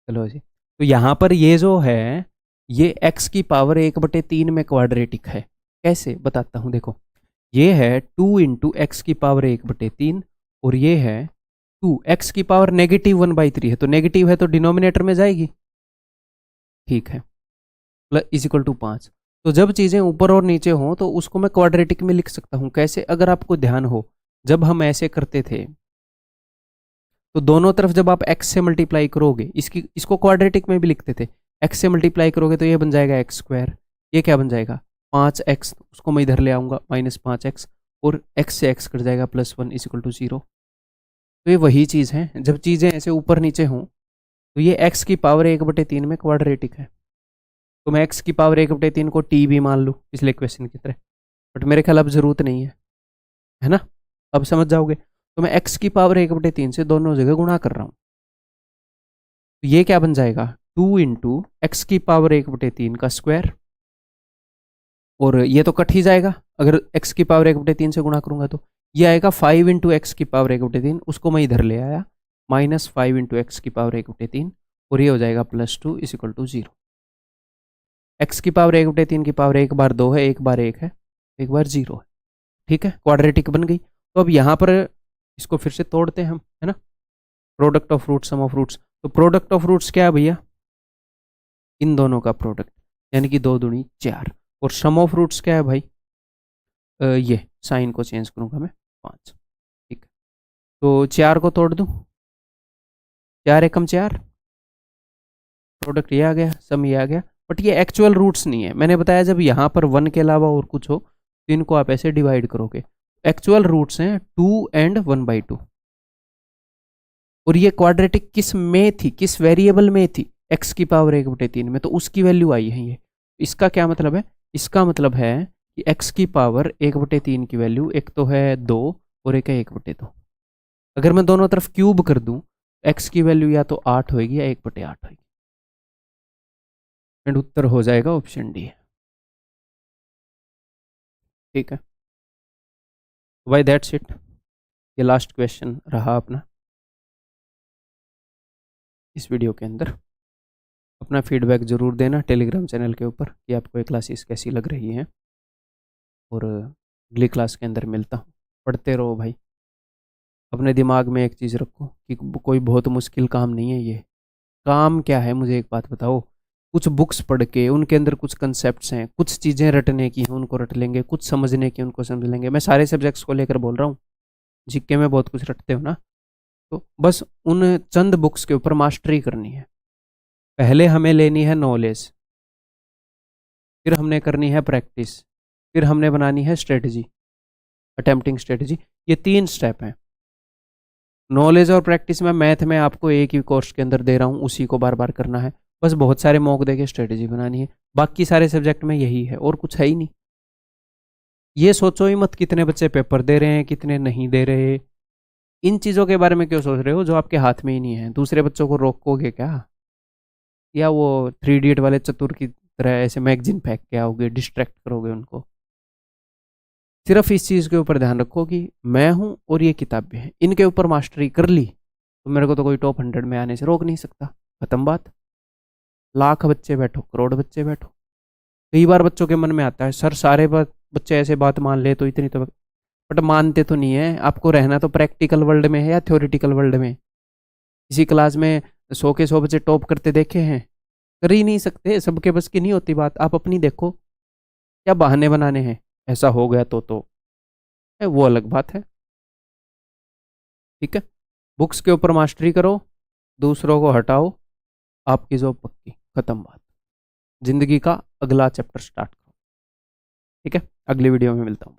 चलो जी, तो यहाँ पर ये जो है ये x की पावर 1/3 में क्वाड्रेटिक है। कैसे बताता हूँ, देखो ये है 2 इंटू एक्स की पावर 1/3 और ये है 2 एक्स की पावर -1/3 है, तो नेगेटिव है तो डिनोमिनेटर में जाएगी। ठीक है, प्लस इज इक्वल टू 5। तो जब चीज़ें ऊपर और नीचे हों तो उसको मैं क्वाड्रेटिक में लिख सकता हूँ। कैसे, अगर आपको ध्यान हो जब हम ऐसे करते थे तो दोनों तरफ जब आप x से मल्टीप्लाई करोगे, इसको क्वाड्रेटिक में भी लिखते थे, x से मल्टीप्लाई करोगे तो ये बन जाएगा x², ये क्या बन जाएगा 5x, उसको मैं इधर ले आऊँगा -5x, और x से x कट जाएगा +1 इज इक्वल टू 0। तो ये वही चीज़ है, जब चीज़ें ऐसे ऊपर नीचे हों तो ये x की पावर 1/3 में क्वाड्रेटिक है। तो मैं x की पावर 1/3 को t भी मान लूँ पिछले क्वेश्चन की तरह, बट मेरे ख्याल अब ज़रूरत नहीं है ना, अब समझ जाओगे। तो मैं x की पावर 1/3 से दोनों जगह गुणा कर रहा हूँ, तो ये क्या बन जाएगा 2 इंटू एक्स की पावर 1/3 का स्क्वायर, और ये तो कट ही जाएगा अगर x की पावर 1/3 से गुणा करूंगा, तो ये आएगा 5 इंटू एक्स की पावर 1/3, उसको मैं इधर ले आया -5 इंटू एक्स की पावर 1/3, और ये हो जाएगा +2 इज इक्वल टू 0। एक्स की पावर 1/3 की पावर एक बार 2 है, एक बार 1 है, एक बार 0 है। ठीक है, क्वाड्रेटिक बन गई। तो अब यहाँ पर इसको फिर से तोड़ते हैं हम, है ना, product of root sum of roots. तो प्रोडक्ट ऑफ रूट्स क्या है भैया, इन दोनों का प्रोडक्ट, यानी कि 2 दूनी 4, और सम ऑफ रूट्स क्या है भाई, ये साइन को चेंज करूंगा मैं 5। ठीक है, तो 4 को तोड़ दूं, 4 एकम 4, प्रोडक्ट ये आ गया, सम ये आ गया, बट ये एक्चुअल रूट्स नहीं है। मैंने बताया जब यहाँ पर 1 के अलावा और कुछ हो तो इनको आप ऐसे डिवाइड करोगे, एक्चुअल रूट्स हैं 2 एंड 1/2। और ये क्वाड्रेटिक किस में थी, किस वेरिएबल में थी, x की पावर 1/3 में, तो उसकी वैल्यू आई है ये। इसका क्या मतलब है, इसका मतलब है कि x की पावर 1/3 की वैल्यू एक तो है 2 और एक है 1/2। अगर मैं दोनों तरफ क्यूब कर दूं, x की वैल्यू या तो 8 होगी या 1/8 होगी, एंड उत्तर हो जाएगा ऑप्शन डी। ठीक है, बाय दैट्स इट, ये लास्ट क्वेश्चन रहा अपना इस वीडियो के अंदर। अपना फीडबैक ज़रूर देना टेलीग्राम चैनल के ऊपर कि आपको ये क्लासेस कैसी लग रही हैं, और अगली क्लास के अंदर मिलता हूँ। पढ़ते रहो भाई, अपने दिमाग में एक चीज़ रखो कि कोई बहुत मुश्किल काम नहीं है ये। काम क्या है, मुझे एक बात बताओ, कुछ बुक्स पढ़ के उनके अंदर कुछ कंसेप्ट्स हैं, कुछ चीज़ें रटने की हैं उनको रट लेंगे, कुछ समझने की उनको समझ लेंगे। मैं सारे सब्जेक्ट्स को लेकर बोल रहा हूँ, जीके में बहुत कुछ रटते हो ना, तो बस उन चंद बुक्स के ऊपर मास्टरी करनी है। पहले हमें लेनी है नॉलेज, फिर हमने करनी है प्रैक्टिस, फिर हमने बनानी है स्ट्रेटजी, अटेम्प्टिंग स्ट्रेटजी। ये 3 स्टेप हैं। नॉलेज और प्रैक्टिस में मैथ में आपको एक ही कोर्स के अंदर दे रहा हूँ, उसी को बार बार करना है, बस बहुत सारे मॉक दे के स्ट्रेटजी बनानी है। बाकी सारे सब्जेक्ट में यही है और कुछ है ही नहीं। ये सोचो ही मत कितने बच्चे पेपर दे रहे हैं कितने नहीं दे रहे, इन चीज़ों के बारे में क्यों सोच रहे हो जो आपके हाथ में ही नहीं है। दूसरे बच्चों को रोकोगे क्या, या वो 3 इडियट वाले चतुर की तरह ऐसे मैगजीन फेंक के आओगे, डिस्ट्रैक्ट करोगे उनको। सिर्फ इस चीज़ के ऊपर ध्यान रखो कि मैं हूँ और ये किताबें हैं, इनके ऊपर मास्टरी कर ली तो मेरे को तो कोई टॉप 100 में आने से रोक नहीं सकता। खत्म बात। लाख बच्चे बैठो, करोड़ बच्चे बैठो, कई बार बच्चों के मन में आता है सर सारे बच्चे ऐसे बात मान ले तो इतनी तो, बट मानते तो नहीं है। आपको रहना तो प्रैक्टिकल वर्ल्ड में है या थ्योरेटिकल वर्ल्ड में। इसी क्लास में 100 के 100 बच्चे टॉप करते देखे हैं, कर ही नहीं सकते, सबके बस की नहीं होती बात। आप अपनी देखो, क्या बहाने बनाने हैं, ऐसा हो गया तो वो अलग बात है। ठीक है, बुक्स के ऊपर मास्टरी करो, दूसरों को हटाओ, आपकी जॉब पक्की, खत्म बात। जिंदगी का अगला चैप्टर स्टार्ट करो। ठीक है, अगली वीडियो में मिलता हूँ।